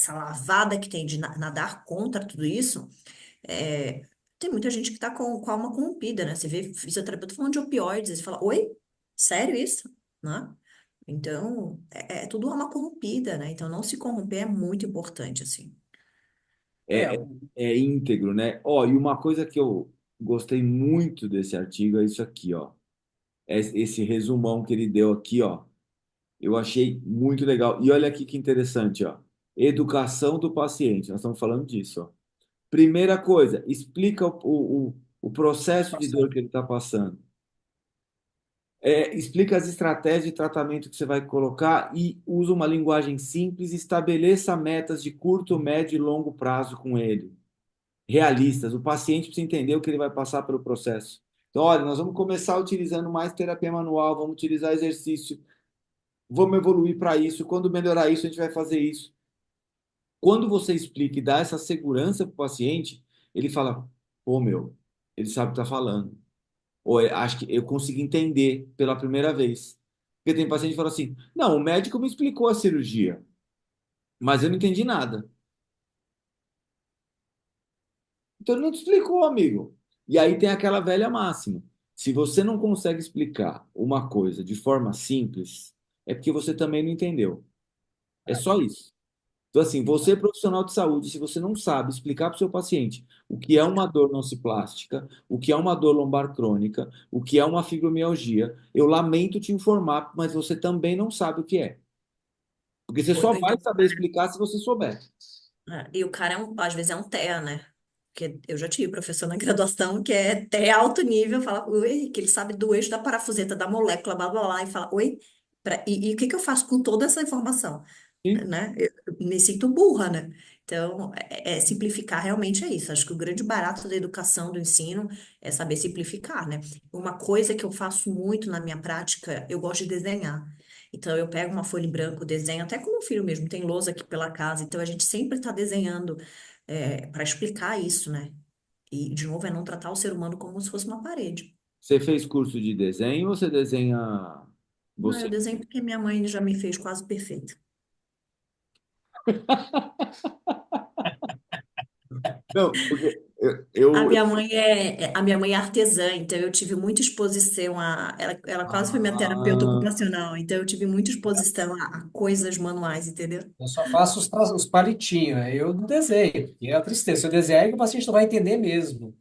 lavada que tem de nadar contra tudo isso, é, tem muita gente que está com a alma corrompida, né? Você vê fisioterapeuta falando de opioides, e você fala, oi? Sério isso? Né? Então, é tudo alma corrompida, né? Então, não se corromper é muito importante, assim. É, é, é íntegro, né? Ó, e uma coisa que eu gostei muito desse artigo é isso aqui, ó. É esse resumão que ele deu aqui, ó. Eu achei muito legal. E olha aqui que interessante, ó. Educação do paciente. Nós estamos falando disso, ó. Primeira coisa, explica o processo de dor que ele está passando. Explica as estratégias de tratamento que você vai colocar e usa uma linguagem simples e estabeleça metas de curto, médio e longo prazo com ele. Realistas. O paciente precisa entender o que ele vai passar pelo processo. Então, olha, nós vamos começar utilizando mais terapia manual, vamos utilizar exercício, vamos evoluir para isso. Quando melhorar isso, a gente vai fazer isso. Quando você explica e dá essa segurança para o paciente, ele fala, pô, meu, ele sabe o que está falando. Ou acho que eu consigo entender pela primeira vez. Porque tem paciente que fala assim, não, o médico me explicou a cirurgia, mas eu não entendi nada. Então ele não te explicou, amigo. E aí tem aquela velha máxima. Se você não consegue explicar uma coisa de forma simples, é porque você também não entendeu. É só isso. Então, assim, você é profissional de saúde, se você não sabe explicar para o seu paciente o que é uma dor nociplástica, o que é uma dor lombar crônica, o que é uma fibromialgia, eu lamento te informar, mas você também não sabe o que é. Porque você só vai Então, saber explicar se você souber. e o cara às vezes é um TEA, né? Porque eu já tive professor na graduação que é TEA alto nível, fala, oi, que ele sabe do eixo da parafuseta, da molécula, blá blá blá, e fala, oi, e o que que eu faço com toda essa informação? Sim? Né? Eu me sinto burra, né? Então, simplificar realmente é isso. Acho que o grande barato da educação, do ensino, é saber simplificar, né? Uma coisa que eu faço muito na minha prática, eu gosto de desenhar. Então, eu pego uma folha em branco, desenho, até com meu filho mesmo, tem lousa aqui pela casa, então a gente sempre está desenhando para explicar isso, né? E, de novo, é não tratar o ser humano como se fosse uma parede. Você fez curso de desenho ou você desenha Não, você? eu desenho porque minha mãe já me fez quase perfeita. Não, porque A minha mãe é artesã, então eu tive muita exposição ela quase foi minha terapeuta ah, ocupacional, então eu tive muita exposição a coisas manuais, entendeu? Eu só faço os palitinhos, né? Eu não desenho, porque é a tristeza. Se eu desenhar, o paciente não vai entender mesmo.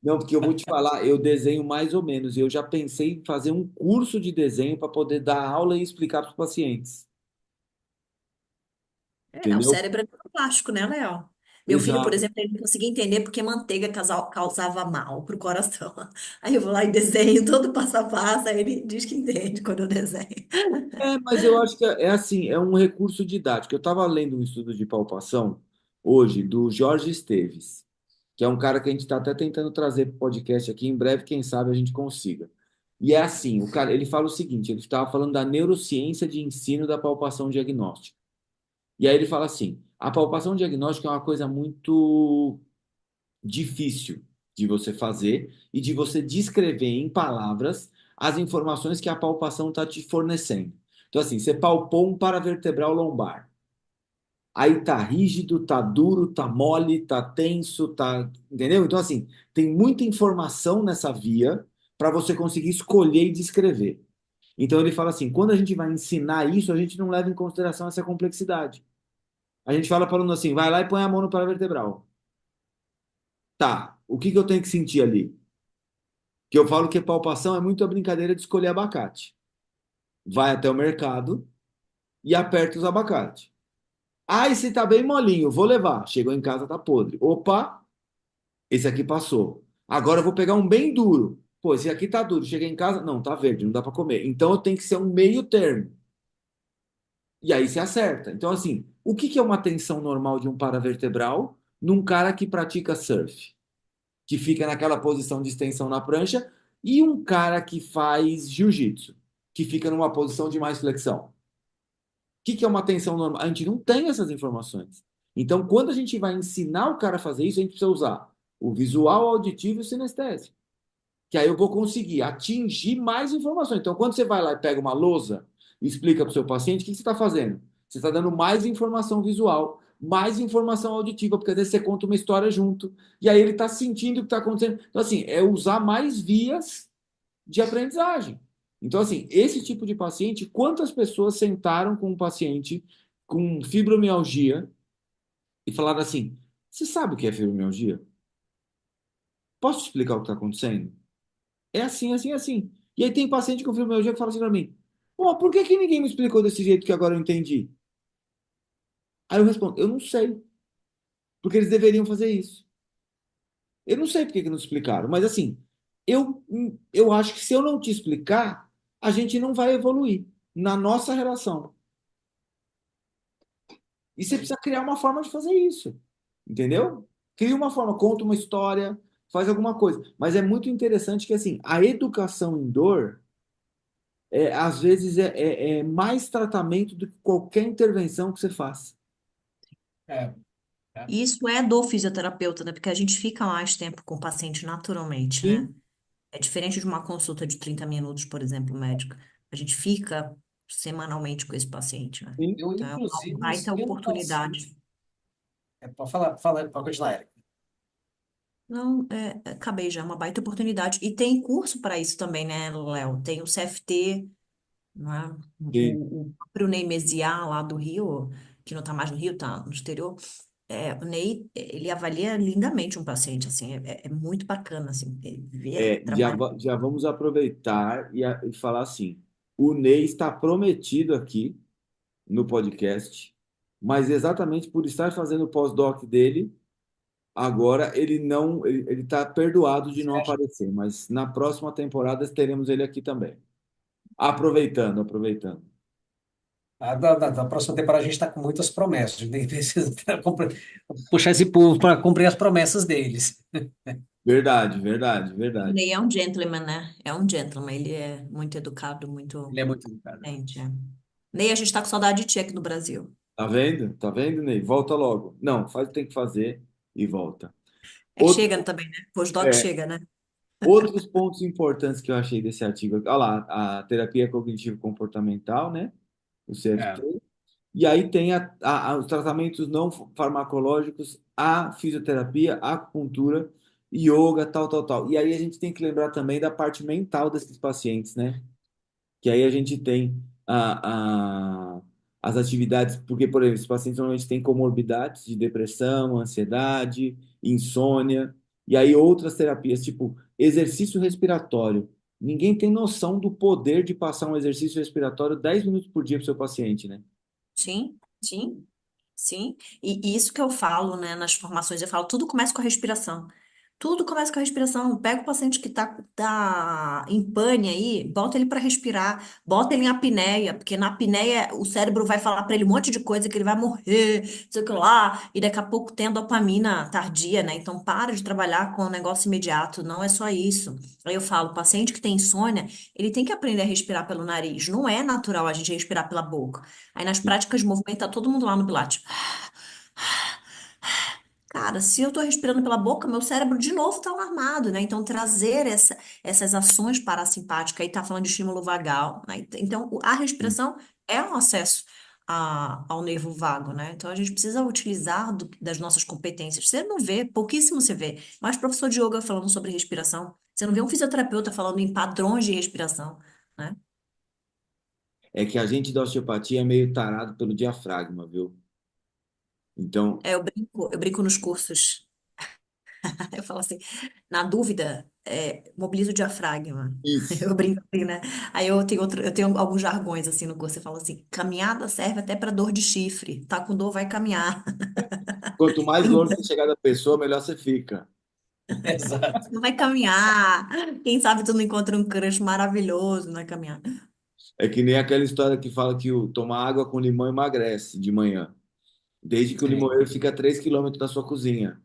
não, porque eu vou te falar, eu desenho mais ou menos. Eu já pensei em fazer um curso de desenho para poder dar aula e explicar para os pacientes. O Entendeu? cérebro é plástico, né, Léo? Meu filho, por Exato. exemplo, ele não conseguia entender porque manteiga causava mal pro coração. Aí eu vou lá e desenho todo passo a passo, aí ele diz que entende quando eu desenho. É, mas eu acho que é assim, é um recurso didático. Eu estava lendo um estudo de palpação hoje do Jorge Esteves, que é um cara que a gente está até tentando trazer para o podcast aqui. Em breve, quem sabe a gente consiga. E é assim, o cara, ele fala o seguinte, ele estava falando da neurociência de ensino da palpação diagnóstica. E aí ele fala assim, a palpação diagnóstica é uma coisa muito difícil de você fazer e de você descrever em palavras as informações que a palpação está te fornecendo. Então, assim, você palpou um paravertebral lombar. Aí tá rígido, tá duro, tá mole, tá tenso, tá. Entendeu? Então, assim, tem muita informação nessa via para você conseguir escolher e descrever. Então, ele fala assim: quando a gente vai ensinar isso, a gente não leva em consideração essa complexidade. A gente fala para o aluno assim: vai lá e põe a mão no paravertebral. Tá, o que que eu tenho que sentir ali? Que eu falo que palpação é muito a brincadeira de escolher abacate. Vai até o mercado e aperta os abacates. Ah, esse tá bem molinho, vou levar. Chegou em casa, tá podre. Opa, esse aqui passou. Agora eu vou pegar um bem duro. Pô, esse aqui tá duro. Cheguei em casa, não, tá verde, não dá para comer. Então eu tenho que ser um meio termo. E aí se acerta. Então, assim, o que que é uma tensão normal de um paravertebral num cara que pratica surf? Que fica naquela posição de extensão na prancha, e um cara que faz jiu-jitsu, que fica numa posição de mais flexão. O que que é uma tensão normal? A gente não tem essas informações. Então, quando a gente vai ensinar o cara a fazer isso, a gente precisa usar o visual, o auditivo e o sinestésico. Que aí eu vou conseguir atingir mais informações. Então, quando você vai lá e pega uma lousa e explica para o seu paciente, o que você está fazendo? Você está dando mais informação visual, mais informação auditiva, porque às vezes você conta uma história junto, e aí ele está sentindo o que está acontecendo. Então, assim, é usar mais vias de aprendizagem. Então, assim, esse tipo de paciente, quantas pessoas sentaram com um paciente com fibromialgia e falaram assim: você sabe o que é fibromialgia? Posso te explicar o que está acontecendo? É assim, assim, assim. E aí tem paciente com fibromialgia que fala assim pra mim: Pô, por que que ninguém me explicou desse jeito que agora eu entendi? Aí eu respondo: eu não sei, porque eles deveriam fazer isso. Eu não sei por que que não explicaram, mas assim, eu acho que se eu não te explicar, a gente não vai evoluir na nossa relação. E você precisa criar uma forma de fazer isso, entendeu? Cria uma forma, conta uma história, faz alguma coisa. Mas é muito interessante que assim, a educação em dor às vezes é mais tratamento do que qualquer intervenção que você faça. É, é. Isso é do fisioterapeuta, né? Porque a gente fica mais tempo com o paciente naturalmente, né? Sim, É diferente de uma consulta de 30 minutos, por exemplo, médica. A gente fica semanalmente com esse paciente, né? sim. Então, é uma Inclusive, baita ensino paciente. oportunidade. Pode pode continuar, Érica. Não, acabei já, é uma baita oportunidade. E tem curso para isso também, né, Léo? Tem o CFT, não é? Sim. O próprio Ney Mesiá, lá do Rio, que não está mais no Rio, está no exterior. O Ney, ele avalia lindamente um paciente, assim, é muito bacana, assim, ele vê trabalho. Já vamos aproveitar e falar assim: o Ney está prometido aqui no podcast, mas exatamente por estar fazendo o pós-doc dele, agora ele não, ele está perdoado de não aparecer, mas na próxima temporada teremos ele aqui também. Aproveitando, aproveitando. Da próxima temporada a gente está com muitas promessas. A gente precisa puxar esse povo para cumprir as promessas deles. Verdade, verdade, O verdade. Ney é um gentleman, né? É um gentleman, ele é muito educado, muito Ele é muito educado. gente. Ney, a gente tá com saudade de ti aqui no Brasil. Tá vendo? Tá vendo, Ney? Volta logo. Não, faz o que tem que fazer e volta. Chega Outro, também, né? Postdoc é, chega, né? outros pontos importantes que eu achei desse artigo, olha lá, a terapia cognitivo-comportamental, né? O É. CFT. E aí tem os tratamentos não farmacológicos, a fisioterapia, a acupuntura, yoga, tal, tal, tal. E aí a gente tem que lembrar também da parte mental desses pacientes, né? Que aí a gente tem as atividades, porque, por exemplo, os pacientes normalmente têm comorbidades de depressão, ansiedade, insônia, e aí outras terapias, tipo exercício respiratório. Ninguém tem noção do poder de passar um exercício respiratório 10 minutos por dia para o seu paciente, né? Sim, sim, sim. E isso que eu falo, né, nas formações, eu falo, tudo começa com a respiração. Tudo começa com a respiração. Pega o paciente que tá em pane aí, bota ele para respirar, bota ele em apneia, porque na apneia o cérebro vai falar para ele um monte de coisa que ele vai morrer, não sei o que lá, e daqui a pouco tem a dopamina tardia, né? Então para de trabalhar com o negócio imediato, não é só isso. Aí eu falo, o paciente que tem insônia, ele tem que aprender a respirar pelo nariz. Não é natural a gente respirar pela boca. Aí nas práticas de movimento, tá todo mundo lá no Pilates. Cara, se eu tô respirando pela boca, meu cérebro de novo tá alarmado, né? Então, trazer essas ações parasimpáticas, aí tá falando de estímulo vagal, né? Então, a respiração é um acesso ao nervo vago, né? Então, a gente precisa utilizar das nossas competências. Você não vê, pouquíssimo você vê, mas professor de yoga falando sobre respiração. Você não vê um fisioterapeuta falando em padrões de respiração, né? É que a gente da osteopatia é meio tarado pelo diafragma, viu? Então, Eu brinco nos cursos. Eu falo assim, na dúvida, mobiliza o diafragma. isso. Eu brinco assim, né? Aí eu tenho alguns jargões assim no curso. Eu falo assim, caminhada serve até para dor de chifre. Tá com dor, vai caminhar. Quanto mais longe você chegar da pessoa, melhor você fica. Exato. Não vai caminhar. Quem sabe tu não encontra um crush maravilhoso na caminhada. É que nem aquela história que fala que tomar água com limão emagrece de manhã. Desde que o Sim. limoeiro fica a 3 quilômetros da sua cozinha.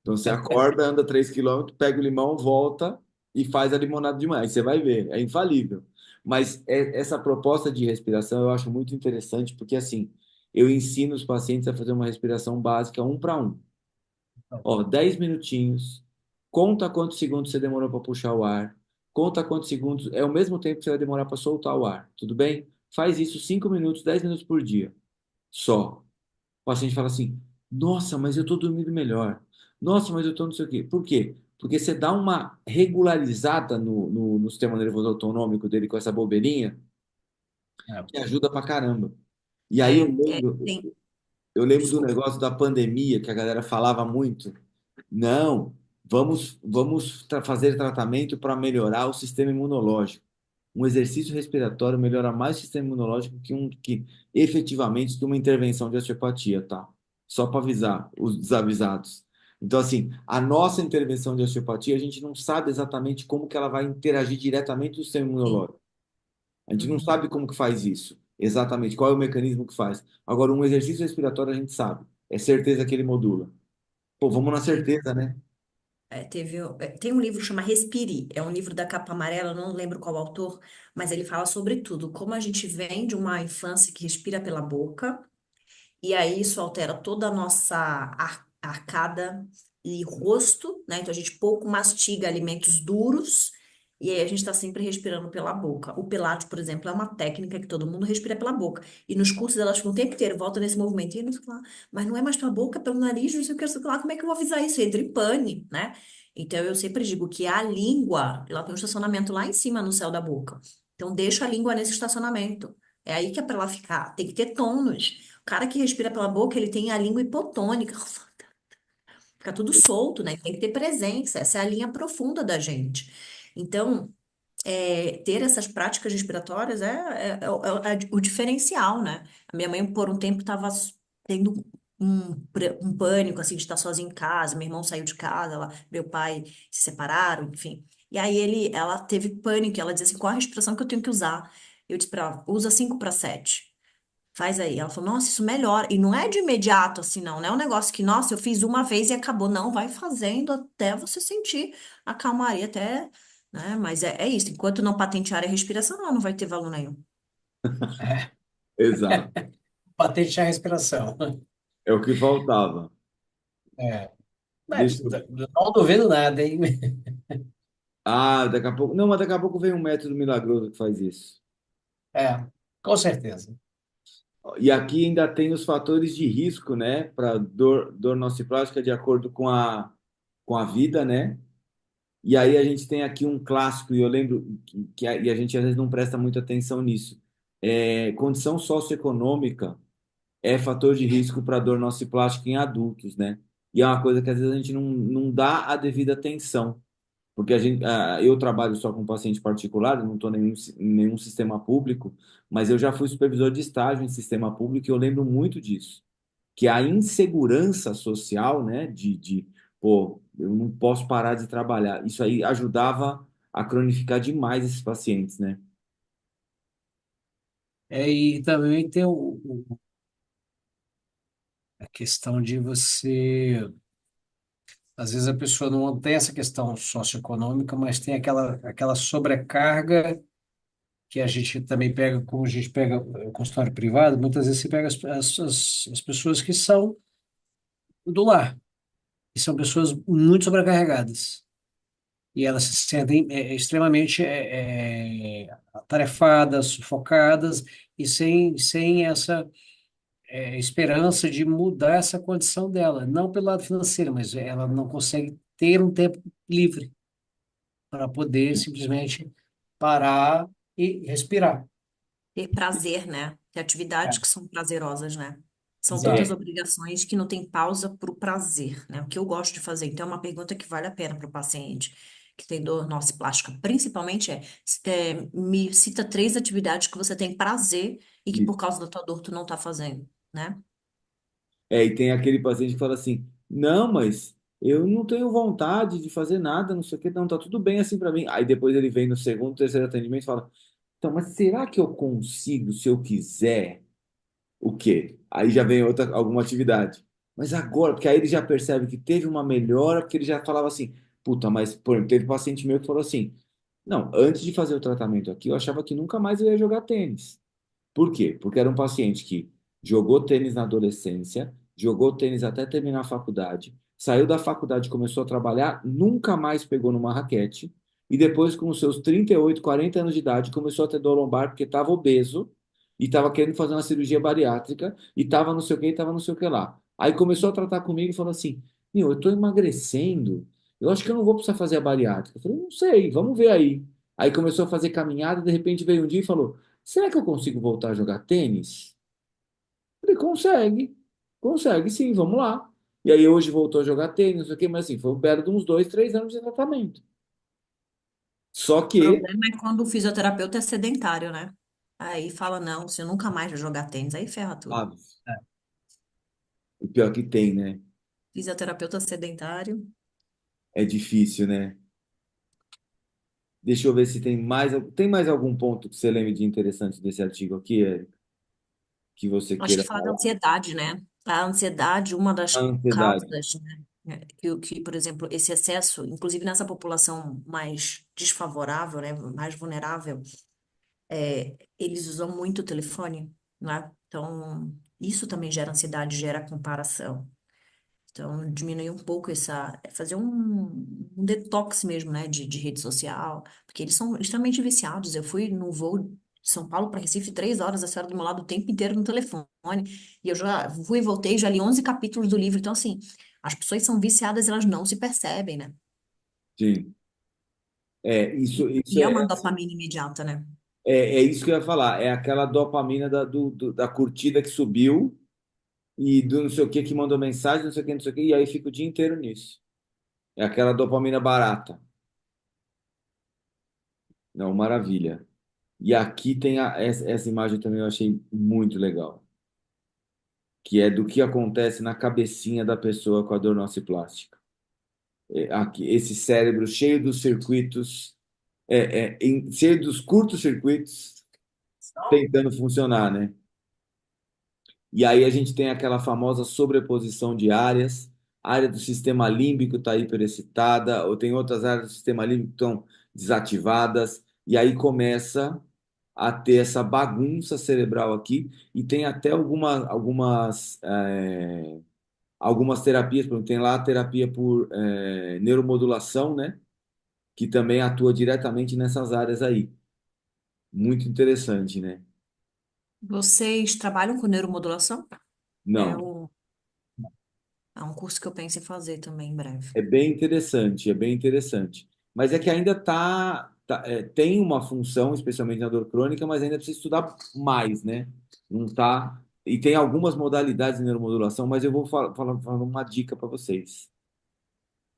Então você acorda, anda 3 quilômetros, pega o limão, volta e faz a limonada de manhã. Aí você vai ver, é infalível. Mas essa proposta de respiração eu acho muito interessante, porque assim, eu ensino os pacientes a fazer uma respiração básica um para um. Ó, 10 minutinhos, conta quantos segundos você demorou para puxar o ar, conta quantos segundos, é o mesmo tempo que você vai demorar para soltar o ar, tudo bem? Faz isso 5 minutos, 10 minutos por dia, só. O paciente fala assim: nossa, mas eu estou dormindo melhor. Nossa, mas eu estou não sei o quê. Por quê? Porque você dá uma regularizada no sistema nervoso autonômico dele com essa bobeirinha É. que ajuda pra caramba. E aí É, tem, eu lembro do desculpa. negócio da pandemia que a galera falava muito. Não, vamos fazer tratamento para melhorar o sistema imunológico. Um exercício respiratório melhora mais o sistema imunológico que efetivamente que uma intervenção de osteopatia, tá? Só para avisar os desavisados. Então, assim, a nossa intervenção de osteopatia, a gente não sabe exatamente como que ela vai interagir diretamente com o sistema Sim. imunológico. A gente não Uhum. sabe como que faz isso, exatamente, qual é o mecanismo que faz. Agora, um exercício respiratório a gente sabe, é certeza que ele modula. Pô, vamos na Sim. certeza, né? Tem um livro que chama Respire, é um livro da capa amarela, eu não lembro qual autor, mas ele fala sobre tudo, como a gente vem de uma infância que respira pela boca, E aí isso altera toda a nossa arcada e rosto, né? Então a gente pouco mastiga alimentos duros e aí a gente está sempre respirando pela boca. O Pilates, por exemplo, é uma técnica que todo mundo respira pela boca. E nos cursos elas ficam o tempo inteiro, volta nesse movimento, e não sei o que lá, mas não é mais pela boca, é pelo nariz, não sei o que, não sei o que lá, como é que eu vou avisar isso? Entra em pane, né? Então eu sempre digo que a língua, ela tem um estacionamento lá em cima no céu da boca. Então deixa a língua nesse estacionamento. É aí que é para ela ficar. Tem que ter tônus. O cara que respira pela boca, ele tem a língua hipotônica. Fica tudo solto, né? Tem que ter presença. Essa é a linha profunda da gente. Então, ter essas práticas respiratórias é o diferencial, né? A minha mãe, por um tempo, estava tendo um pânico, assim, de estar sozinha em casa. Meu irmão saiu de casa, meu pai se separaram, enfim. E aí ela teve pânico. Ela dizia assim, qual a respiração que eu tenho que usar? Eu disse para ela, usa 5 para 7. Faz aí. Ela falou, nossa, isso melhora. E não é de imediato assim, não. Não é um negócio que, nossa, eu fiz uma vez e acabou. Não, vai fazendo até você sentir a calmaria, até, né? Mas é isso. Enquanto não patentear a respiração, não vai ter valor nenhum. É, Exato. patente a respiração. É o que faltava. É. Deixa Mas, eu... não duvido nada, hein? Ah, daqui a pouco. Não, mas daqui a pouco vem um método milagroso que faz isso. É, com certeza. E aqui ainda tem os fatores de risco, né, para dor nociplástica de acordo com a vida, né? E aí a gente tem aqui um clássico, e eu lembro e a gente às vezes não presta muita atenção nisso. Condição socioeconômica é fator de risco para dor nociplástica em adultos, né? E é uma coisa que às vezes a gente não dá a devida atenção. Porque eu trabalho só com paciente particular, eu não estou em nenhum sistema público, mas eu já fui supervisor de estágio em sistema público e eu lembro muito disso, que a insegurança social, né, pô, eu não posso parar de trabalhar, isso aí ajudava a cronificar demais esses pacientes, né? E também tem a questão de você. Às vezes a pessoa não tem essa questão socioeconômica, mas tem aquela sobrecarga que a gente também pega, como a gente pega o consultório privado, muitas vezes você pega as pessoas que são do lar, e são pessoas muito sobrecarregadas. E elas se sentem extremamente atarefadas, sufocadas, e sem essa esperança de mudar essa condição dela. Não pelo lado financeiro, mas ela não consegue ter um tempo livre para poder simplesmente parar e respirar. Ter prazer, né? Ter atividades É, que são prazerosas, né? São tantas exato. obrigações que não tem pausa para o prazer, né? O que eu gosto de fazer. Então, é uma pergunta que vale a pena para o paciente que tem dor nociplástica. Principalmente me cita 3 atividades que você tem prazer e que por causa da tua dor tu não tá fazendo, né? E tem aquele paciente que fala assim: não, mas eu não tenho vontade de fazer nada, não sei o que, não, tá tudo bem assim para mim. Aí depois ele vem no segundo, terceiro atendimento e fala: então, mas será que eu consigo, se eu quiser, o quê? Aí já vem alguma atividade. Mas agora, porque aí ele já percebe que teve uma melhora, porque ele já falava assim: puta, mas por exemplo, teve paciente meu que falou assim: não, antes de fazer o tratamento aqui, eu achava que nunca mais eu ia jogar tênis. Por quê? Porque era um paciente que jogou tênis na adolescência, jogou tênis até terminar a faculdade, saiu da faculdade, começou a trabalhar, nunca mais pegou numa raquete, e depois, com os seus 38, 40 anos de idade, começou a ter dor lombar porque estava obeso e estava querendo fazer uma cirurgia bariátrica e estava não sei o que, estava não sei o que lá. Aí começou a tratar comigo e falou assim: meu, eu estou emagrecendo, eu acho que eu não vou precisar fazer a bariátrica. Eu falei: não sei, vamos ver aí. Aí começou a fazer caminhada, de repente veio um dia e falou: será que eu consigo voltar a jogar tênis? Ele consegue, consegue sim, vamos lá. E aí hoje voltou a jogar tênis, não sei o quê, mas assim, foi um belo de uns 2, 3 anos de tratamento. Só O que, problema é quando o fisioterapeuta é sedentário, né? Aí fala, não, você nunca mais vai jogar tênis, aí ferra tudo. ah, o pior que tem, né? Fisioterapeuta sedentário. É difícil, né? Deixa eu ver se tem mais algum ponto que você lembre de interessante desse artigo aqui, Érico, que você Acho queira que fala da falar. ansiedade, né? A ansiedade, uma A das ansiedade. causas, né? Por exemplo, esse excesso, inclusive nessa população mais desfavorável, né? Mais vulnerável, eles usam muito o telefone. né? Então, isso também gera ansiedade, gera comparação. Então, diminuir um pouco fazer um detox mesmo, né, de rede social, porque eles são extremamente viciados. Eu fui no voo de São Paulo para Recife, 3 horas, a senhora do meu lado o tempo inteiro no telefone, e eu já fui e voltei, já li 11 capítulos do livro. Então, assim, as pessoas são viciadas, elas não se percebem, né? Sim. Isso E é uma dopamina imediata, né? é isso que eu ia falar. É aquela dopamina da curtida que subiu e do não sei o que mandou mensagem, não sei o que, não sei o que, e aí fica o dia inteiro nisso. É aquela dopamina barata. Não, maravilha. E aqui tem essa imagem também eu achei muito legal, que é do que acontece na cabecinha da pessoa com a dor nociplástica. Aqui, esse cérebro cheio dos circuitos, cheio dos curtos-circuitos tentando funcionar, né? E aí a gente tem aquela famosa sobreposição de áreas. A área do sistema límbico está hiperexcitada, ou tem outras áreas do sistema límbico que estão desativadas, e aí começa a ter essa bagunça cerebral aqui, e tem até algumas terapias, por exemplo, tem lá a terapia por neuromodulação, né? Que também atua diretamente nessas áreas aí. Muito interessante, né? Vocês trabalham com neuromodulação? É, Não. o, é um curso que eu penso em fazer também em breve. É bem interessante, é bem interessante. Mas é que ainda tem uma função, especialmente na dor crônica, mas ainda precisa estudar mais, né? Não tá. E tem algumas modalidades de neuromodulação, mas eu vou falar uma dica para vocês.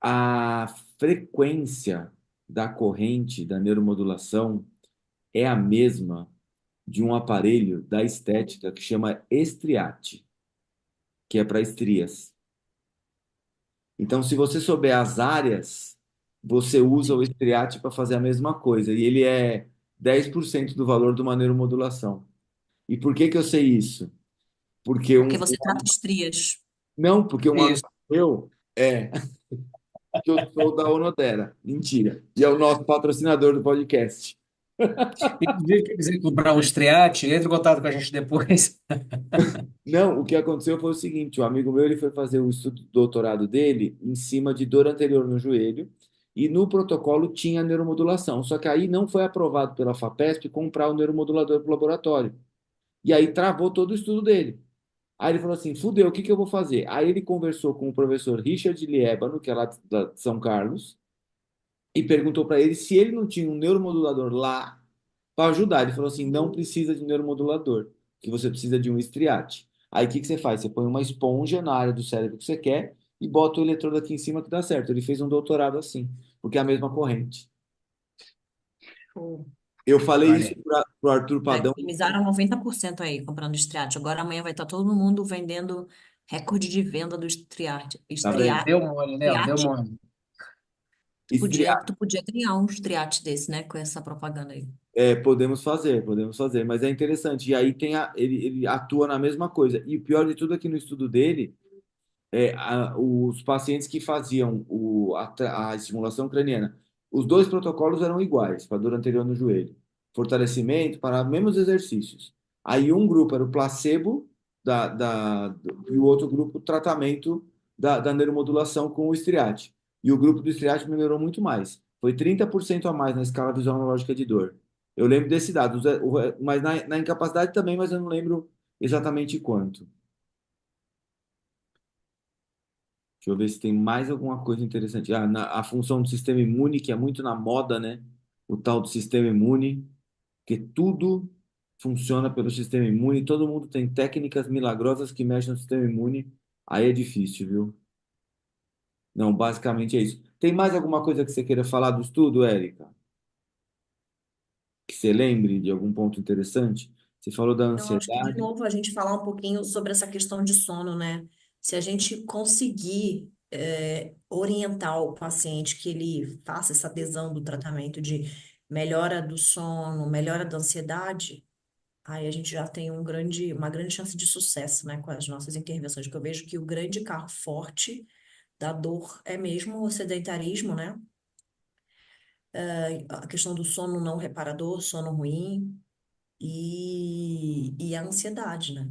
A frequência da corrente da neuromodulação é a mesma de um aparelho da estética que chama Estriate, que é para estrias. Então, se você souber as áreas, você usa o Estriate para fazer a mesma coisa. E ele é 10% do valor de uma neuromodulação. E por que que eu sei isso? Porque Porque você trata estrias. não, porque um amigo Isso. meu que eu sou da Onodera. Mentira. E é o nosso patrocinador do podcast. Inclusive, quer quiser comprar um Striate, entre em contato com a gente depois. Não, o que aconteceu foi o seguinte, o amigo meu ele foi fazer o estudo do doutorado dele em cima de dor anterior no joelho e no protocolo tinha neuromodulação, só que aí não foi aprovado pela FAPESP comprar o neuromodulador para o laboratório. E aí travou todo o estudo dele. Aí ele falou assim, fudeu, o que que eu vou fazer? Aí ele conversou com o professor Richard Liébano, que é lá de São Carlos, e perguntou para ele se ele não tinha um neuromodulador lá para ajudar. Ele falou assim: não precisa de neuromodulador, que você precisa de um estriate. Aí o que que você faz? Você põe uma esponja na área do cérebro que você quer e bota o eletrodo aqui em cima que dá certo. Ele fez um doutorado assim, porque é a mesma corrente. Pô, Eu falei isso Olha, para o Arthur já Padão. economizaram 90% aí comprando Striate. Agora amanhã vai estar todo mundo vendendo recorde de venda do Striate. Tá vendo? deu mole, Léo, deu Striate. mole. Estriate. Tu podia criar um Striate desse, né? Com essa propaganda aí. Podemos fazer, mas é interessante. E aí ele atua na mesma coisa. E o pior de tudo é que no estudo dele os pacientes que faziam a estimulação craniana, os dois protocolos eram iguais, para dor anterior no joelho. Fortalecimento para mesmos exercícios. Aí um grupo era o placebo e o outro grupo o tratamento da neuromodulação com o Estriate. E o grupo do Estriate melhorou muito mais. Foi 30% a mais na escala visual analógica de dor. Eu lembro desse dado, mas na incapacidade também, mas eu não lembro exatamente quanto. Deixa eu ver se tem mais alguma coisa interessante. A função do sistema imune, que é muito na moda, né? O tal do sistema imune, que tudo funciona pelo sistema imune, todo mundo tem técnicas milagrosas que mexem no sistema imune. Aí é difícil, viu? Não, basicamente é isso. Tem mais alguma coisa que você queira falar do estudo, Érica? Que você lembre de algum ponto interessante? Você falou da Eu acho que, de ansiedade. novo, a gente falar um pouquinho sobre essa questão de sono, né? Se a gente conseguir orientar o paciente que ele faça essa adesão do tratamento de melhora do sono, melhora da ansiedade, aí a gente já tem uma grande chance de sucesso, né, com as nossas intervenções, porque eu vejo que o grande carro forte da dor é mesmo o sedentarismo, né? A questão do sono não reparador, sono ruim, e a ansiedade, né?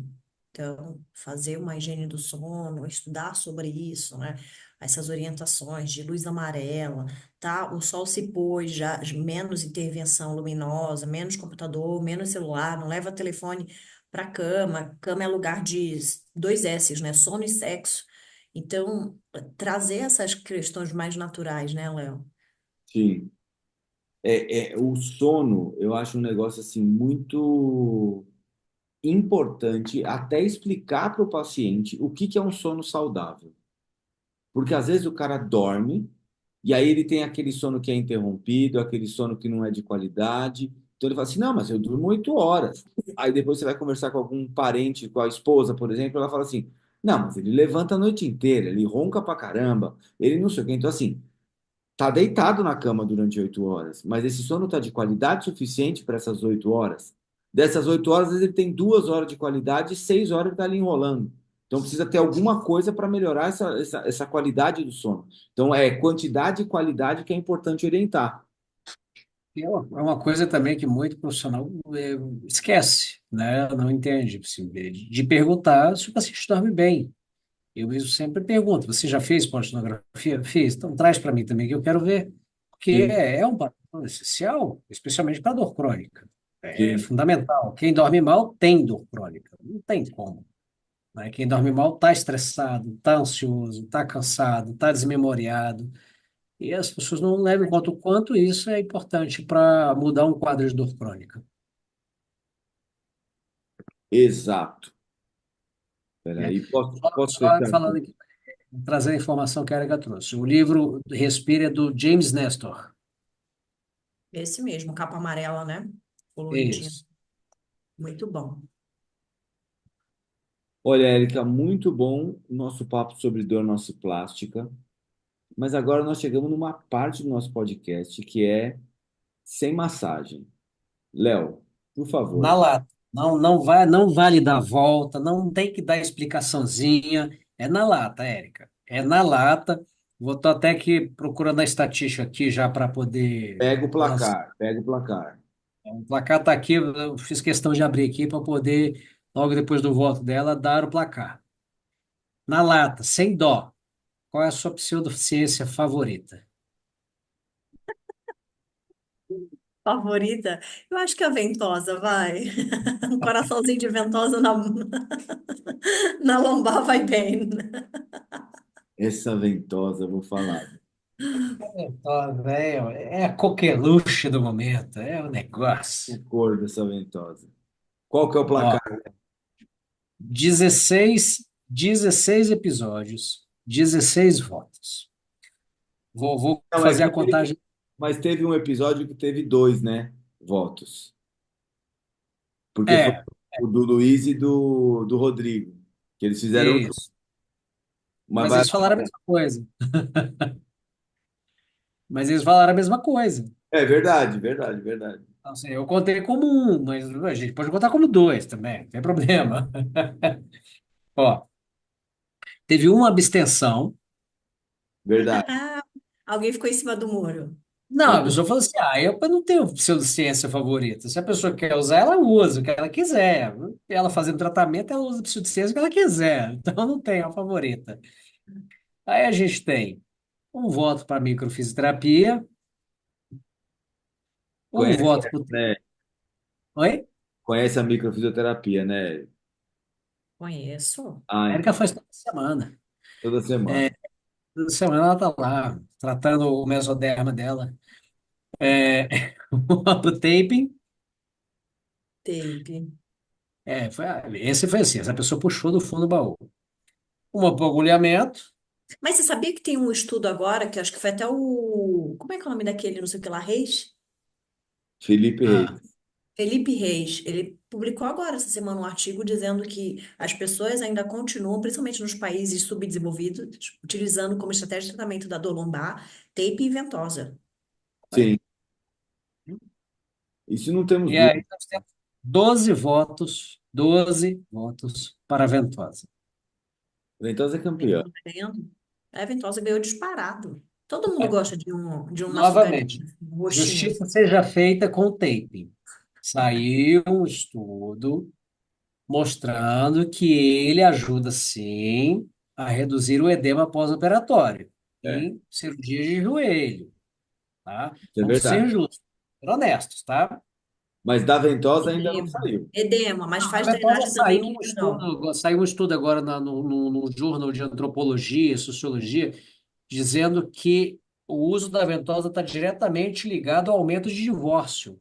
Então, fazer uma higiene do sono, estudar sobre isso, né? Essas orientações de luz amarela, tá? O sol se pôs, já menos intervenção luminosa, menos computador, menos celular, não leva telefone para cama. Cama é lugar de dois S's, né? Sono e sexo. Então, trazer essas questões mais naturais, né, Léo? Sim. O sono, eu acho um negócio assim muito importante até explicar para o paciente o que que é um sono saudável. Porque às vezes o cara dorme e aí ele tem aquele sono que é interrompido, aquele sono que não é de qualidade. Então ele fala assim: não, mas eu durmo 8 horas. Aí depois você vai conversar com algum parente, com a esposa, por exemplo, ela fala assim: não, mas ele levanta a noite inteira, ele ronca pra caramba, ele não sei o quê. Então, assim, tá deitado na cama durante 8 horas, mas esse sono tá de qualidade suficiente para essas 8 horas. Dessas 8 horas, às vezes ele tem 2 horas de qualidade e 6 horas ele tá ali enrolando. Então precisa ter alguma coisa para melhorar essa qualidade do sono. Então é quantidade e qualidade que é importante orientar. É uma coisa também que muito profissional esquece, né? Não entende, assim, de perguntar se o paciente dorme bem. Eu mesmo sempre pergunto: você já fez polissonografia? Fiz, então traz para mim também que eu quero ver. Porque Sim, é um padrão essencial, especialmente para dor crônica. É sim. fundamental. Quem dorme mal tem dor crônica. Não tem como, né? Quem dorme mal está estressado, está ansioso, está cansado, está desmemoriado. E as pessoas não levam em conta o quanto isso é importante para mudar um quadro de dor crônica. Exato. Né? Peraí, posso Só fechar falando aqui? aqui, trazer a informação que a Erika trouxe. O livro Respira é do James Nestor. Esse mesmo, capa amarela, né? Coloridinho. Isso. Muito bom. Olha, Érica, muito bom o nosso papo sobre dor plástica, mas agora nós chegamos numa parte do nosso podcast que é sem massagem. Léo, por Na favor. lata. Não, não vale dar volta, não tem que dar explicaçãozinha. É na lata, Érica. É na lata. Tô até aqui procurando a estatística aqui já para poder Pega o lançar. placar, pega o placar. O placar está aqui, eu fiz questão de abrir aqui para poder, logo depois do voto dela, dar o placar. Na lata, sem dó. Qual é a sua pseudociência favorita? Favorita? Eu acho que a ventosa, vai. Um coraçãozinho de ventosa na lombar vai bem. Essa ventosa, eu vou falar. Ó, velho, é a coqueluche do momento, é o A negócio. cor dessa ventosa. Qual que é o Ó, placar? 16 episódios, 16 votos. Vou Não, fazer a contagem. mas teve um episódio que teve dois, né? Votos. Porque foi É, o do Luiz e do Rodrigo, que eles fizeram junto. isso. Mas Mas vai. eles falaram a mesma coisa. Mas eles falaram a mesma coisa. É verdade, verdade, verdade. Então, assim, eu contei como um, mas a gente pode contar como dois também, não tem problema. Ó, teve uma abstenção. Verdade. Alguém ficou em cima do muro. Não, a pessoa falou assim: eu não tenho pseudociência favorita. Se a pessoa quer usar, ela usa o que ela quiser. Ela fazendo tratamento, ela usa a pseudociência que ela quiser. Então, não tem a favorita. Aí a gente tem um voto para microfisioterapia, um Conhece, voto para. né? Oi? Conhece a microfisioterapia, né? Conheço. A Ah, Erika então. faz toda semana. Toda semana. Toda semana ela tá lá, tratando o mesoderma dela. É, o taping, Tape. esse foi assim, essa pessoa puxou do fundo do baú. Um agulhamento. Mas você sabia que tem um estudo agora, que acho que foi até o. Como é que é o nome daquele, não sei o que lá, Reis? Felipe Ah, Reis. Felipe Reis. Ele publicou agora essa semana um artigo dizendo que as pessoas ainda continuam, principalmente nos países subdesenvolvidos, utilizando como estratégia de tratamento da dor lombar, tape e ventosa. Olha. Sim, isso não temos e dúvida. aí nós temos 12 votos para a ventosa. Ventosa é campeã. Ventosa ganhando. A ventosa ganhou disparado. Todo mundo É, gosta de um açucarinho, novamente, um rostinho. justiça seja feita com o taping. Saiu um estudo mostrando que ele ajuda, sim, a reduzir o edema pós-operatório É, em cirurgia de joelho, tá? isso é Vamos ser verdade. justos, ser honestos, tá? Mas da ventosa ainda não Edema. saiu. Edema, mas Não, a faz Ventosa drenagem também que não. saiu um estudo agora no Journal de Antropologia e Sociologia, dizendo que o uso da ventosa está diretamente ligado ao aumento de divórcio.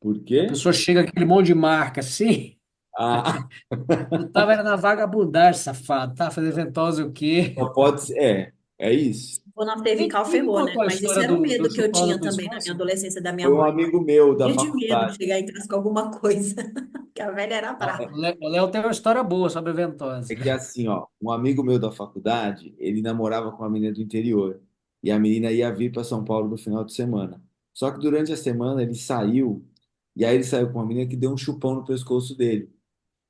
Por A quê? pessoa chega com aquele monte de marca assim, Ah, tu tava era na vagabundagem, safado, tá fazendo ventosa o quê? só pode ser. É isso. Ou na Quem, cervical quem ferrou, né? contou a Mas isso história era um do medo que eu chupão no tinha também na minha pescoço? adolescência da minha Foi um mãe. amigo meu da Dia de medo de faculdade. chegar em casa com alguma coisa, que a velha era Ó, brava. O Léo tem uma história boa sobre a É ventosa. que assim, ó, um amigo meu da faculdade, ele namorava com uma menina do interior. E a menina ia vir para São Paulo no final de semana. Só que durante a semana ele saiu, e aí ele saiu com uma menina que deu um chupão no pescoço dele.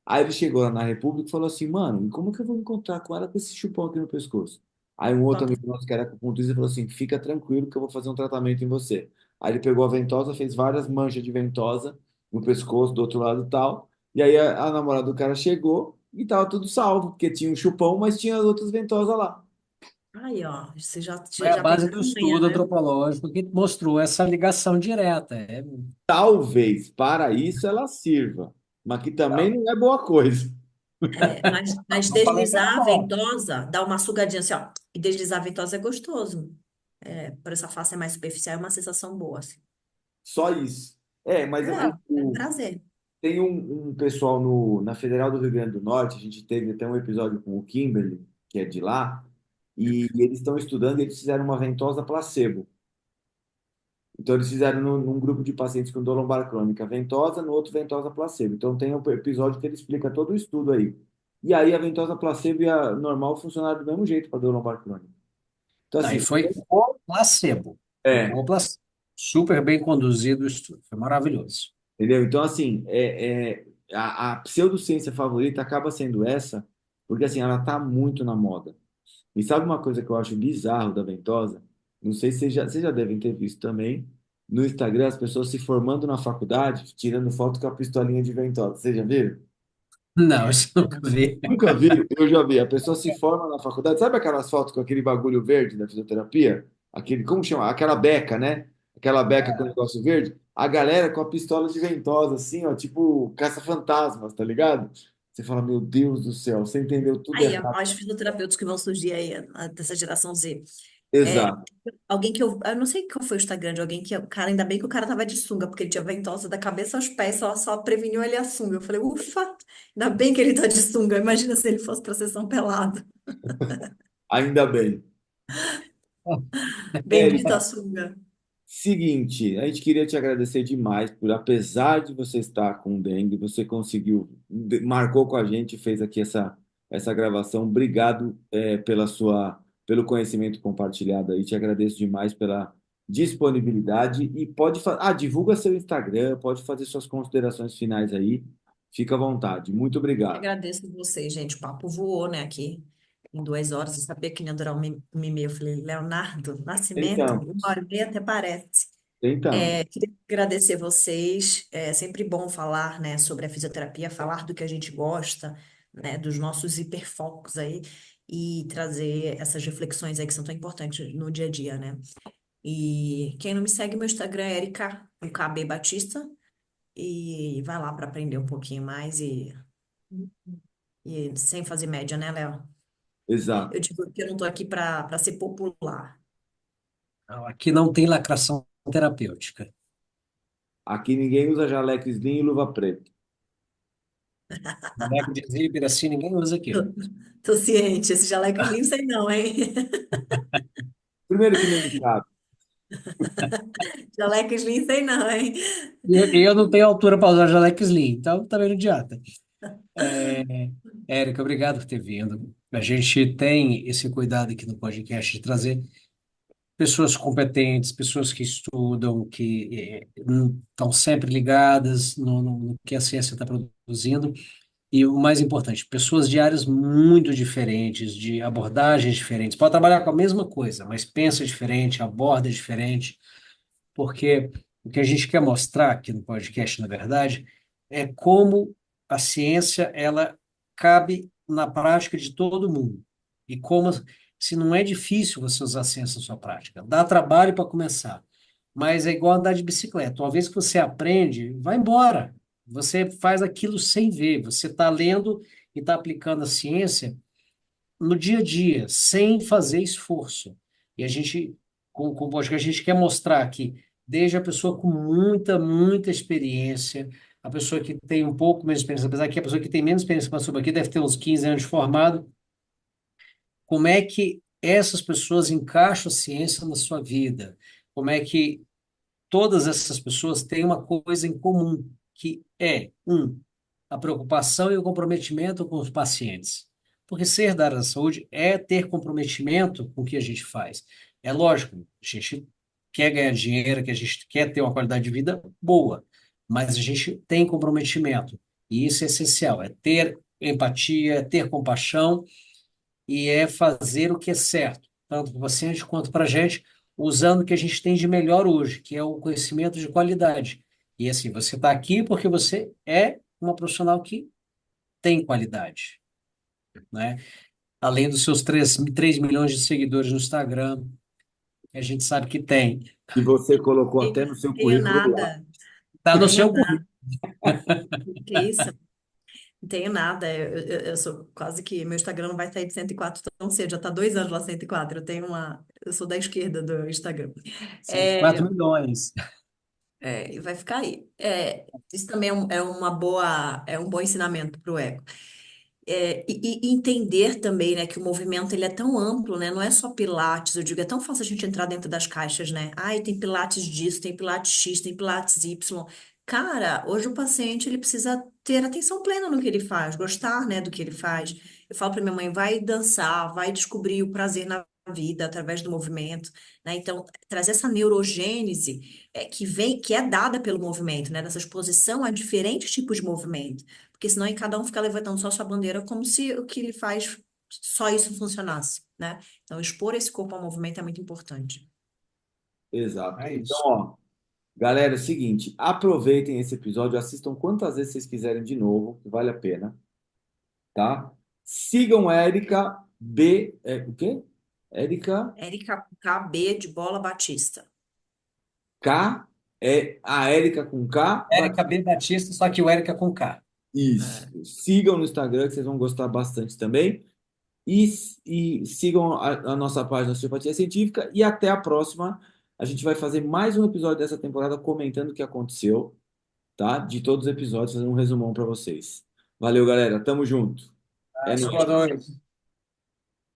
Aí ele chegou lá na República e falou assim, mano, e como que eu vou encontrar com ela com esse chupão aqui no pescoço? Aí um outro Bota- amigo nosso que era acupuntista falou assim, fica tranquilo que eu vou fazer um tratamento em você. Aí ele pegou a ventosa, fez várias manchas de ventosa no pescoço, do outro lado e tal. E aí a namorada do cara chegou e tava tudo salvo, porque tinha um chupão, mas tinha as outras ventosas lá. Aí, ó, você já, Foi já a já tem base do campanha, estudo né? antropológico que mostrou essa ligação direta. Talvez para isso ela sirva, mas que também não é boa coisa. É, mas Não falei que era deslizar a bom. ventosa, dá uma sugadinha assim, ó. E deslizar a ventosa é gostoso. É, por essa face é mais superficial, é uma sensação boa, assim. Só isso. É, mas É um prazer. tem um pessoal no, na Federal do Rio Grande do Norte, a gente teve até um episódio com o Kimberly, que é de lá, e eles estão estudando, e eles fizeram uma ventosa placebo. Então, eles fizeram num grupo de pacientes com dor lombar crônica ventosa, no outro ventosa placebo. Então, tem um episódio que ele explica todo o estudo aí. E aí, a ventosa placebo e a normal funcionaram do mesmo jeito para dor lombar crônica. Então, Aí assim, foi o placebo. Foi é, o placebo. Super bem conduzido o estudo. Foi maravilhoso. entendeu? Então, assim, a pseudociência favorita acaba sendo essa, porque, assim, ela está muito na moda. E sabe uma coisa que eu acho bizarro da ventosa? Não sei se vocês já devem ter visto também. No Instagram, as pessoas se formando na faculdade, tirando foto com a pistolinha de ventosa. Vocês já viram? Não, isso eu nunca vi. Nunca vi, eu já vi. A pessoa se forma na faculdade. Sabe aquelas fotos com aquele bagulho verde da fisioterapia? Aquele, como chama? Aquela beca, né? Aquela beca com o negócio verde. A galera com a pistola de ventosa, assim, ó, tipo caça-fantasmas, tá ligado? Você fala, meu Deus do céu, você entendeu tudo Aí, errado. ó, os fisioterapeutas que vão surgir aí, dessa geração Z. É, Exato. alguém que eu não sei qual foi o Instagram de alguém que o cara, ainda bem que o cara tava de sunga, porque ele tinha ventosa da cabeça aos pés, só preveniu ele a sunga. Eu falei, ufa, ainda bem que ele tá de sunga. Imagina se ele fosse pra sessão pelado. Ainda bem. Bendita a sunga. Seguinte, a gente queria te agradecer demais por, apesar de você estar com dengue, você conseguiu, marcou com a gente, fez aqui essa gravação. Obrigado, pelo conhecimento compartilhado aí. Te agradeço demais pela disponibilidade e divulga seu Instagram, pode fazer suas considerações finais aí. Fica à vontade. Muito obrigado. Agradeço vocês, gente. O papo voou, né, aqui. Em 2 horas, eu sabia que ia durar uma e meia. Eu falei, Leonardo, Nascimento, Então, 1 hora e meia até parece. então, Queria agradecer vocês. É sempre bom falar, né, sobre a fisioterapia, falar do que a gente gosta, né, dos nossos hiperfocos aí e trazer essas reflexões aí que são tão importantes no dia a dia, né? E quem não me segue, meu Instagram é Erika, com KB Batista, e vai lá para aprender um pouquinho mais e sem fazer média, né, Léo? exato. Eu digo que eu não tô aqui para ser popular. Não, aqui não tem lacração terapêutica. Aqui ninguém usa jaleco slim e luva preta. Boneco de zíper assim ninguém usa aqui. Tô, tô ciente, esse jaleco slim, sei não, hein? Primeiro que não me cabe. Jaleco slim, sei não, hein? E eu não tenho altura para usar jaleco slim, então também não adianta. É, Érica, obrigado por ter vindo. A gente tem esse cuidado aqui no podcast de trazer pessoas competentes, pessoas que estudam, que estão sempre ligadas no que a ciência está produzindo. E o mais importante, pessoas de áreas muito diferentes, de abordagens diferentes. Pode trabalhar com a mesma coisa, mas pensa diferente, aborda diferente, porque o que a gente quer mostrar aqui no podcast, na verdade, é como a ciência ela cabe na prática de todo mundo. E como se não é difícil você usar a ciência na sua prática. Dá trabalho para começar, mas é igual andar de bicicleta. Uma vez que você aprende, vai embora. Você faz aquilo sem ver. Você está lendo e está aplicando a ciência no dia a dia, sem fazer esforço. E a gente, com o podcast, a gente quer mostrar que, desde a pessoa com muita experiência, a pessoa que tem um pouco menos experiência, apesar que a pessoa que tem menos experiência que passou por aqui deve ter uns 15 anos de formado, como é que essas pessoas encaixam a ciência na sua vida? Como é que todas essas pessoas têm uma coisa em comum, que é, a preocupação e o comprometimento com os pacientes. Porque ser da área da saúde é ter comprometimento com o que a gente faz. É lógico, a gente quer ganhar dinheiro, que a gente quer ter uma qualidade de vida boa, mas a gente tem comprometimento. E isso é essencial, é ter empatia, é ter compaixão e é fazer o que é certo, tanto para o paciente quanto para a gente, usando o que a gente tem de melhor hoje, que é o conhecimento de qualidade. E assim, você está aqui porque você é uma profissional que tem qualidade, né? Além dos seus 3 milhões de seguidores no Instagram, que a gente sabe que tem. E você colocou até no seu Tenho currículo lá. nada, Está no tenho seu nada. currículo. Que isso? Não tenho nada. Eu sou quase que. Meu Instagram não vai sair de 104 tão cedo, já está 2 anos lá 104. Eu sou da esquerda do Instagram. 104 É, milhões. e vai ficar aí. Isso também é um bom ensinamento para o Eco. E entender também, né, que o movimento ele é tão amplo, né? Não é só Pilates, eu digo, é tão fácil a gente entrar dentro das caixas, né? Ai, tem Pilates disso, tem Pilates X, tem Pilates Y. Cara, hoje o paciente ele precisa ter atenção plena no que ele faz, gostar, né, do que ele faz. Eu falo para minha mãe, vai dançar, vai descobrir o prazer na vida através do movimento, né? Então, trazer essa neurogênese que é dada pelo movimento, né? Dessa exposição a diferentes tipos de movimento. Porque senão em cada um fica levantando só sua bandeira como se o que ele faz só isso funcionasse, né? Então, expor esse corpo ao movimento é muito importante. Exato. É Então, isso. ó, galera, é o seguinte, aproveitem esse episódio, assistam quantas vezes vocês quiserem de novo, que vale a pena, tá? Sigam Érica B, o quê? Érica Érica KB de Bola Batista. K, a Érica com K, Érica B. Batista, só que o Érica com K. isso. Sigam no Instagram, que vocês vão gostar bastante também. E, e sigam a nossa página Osteopatia Científica. E até a próxima. A gente vai fazer mais um episódio dessa temporada comentando o que aconteceu, tá? De todos os episódios, fazendo um resumão para vocês. Valeu, galera. Tamo junto. É Boa nóis. noite.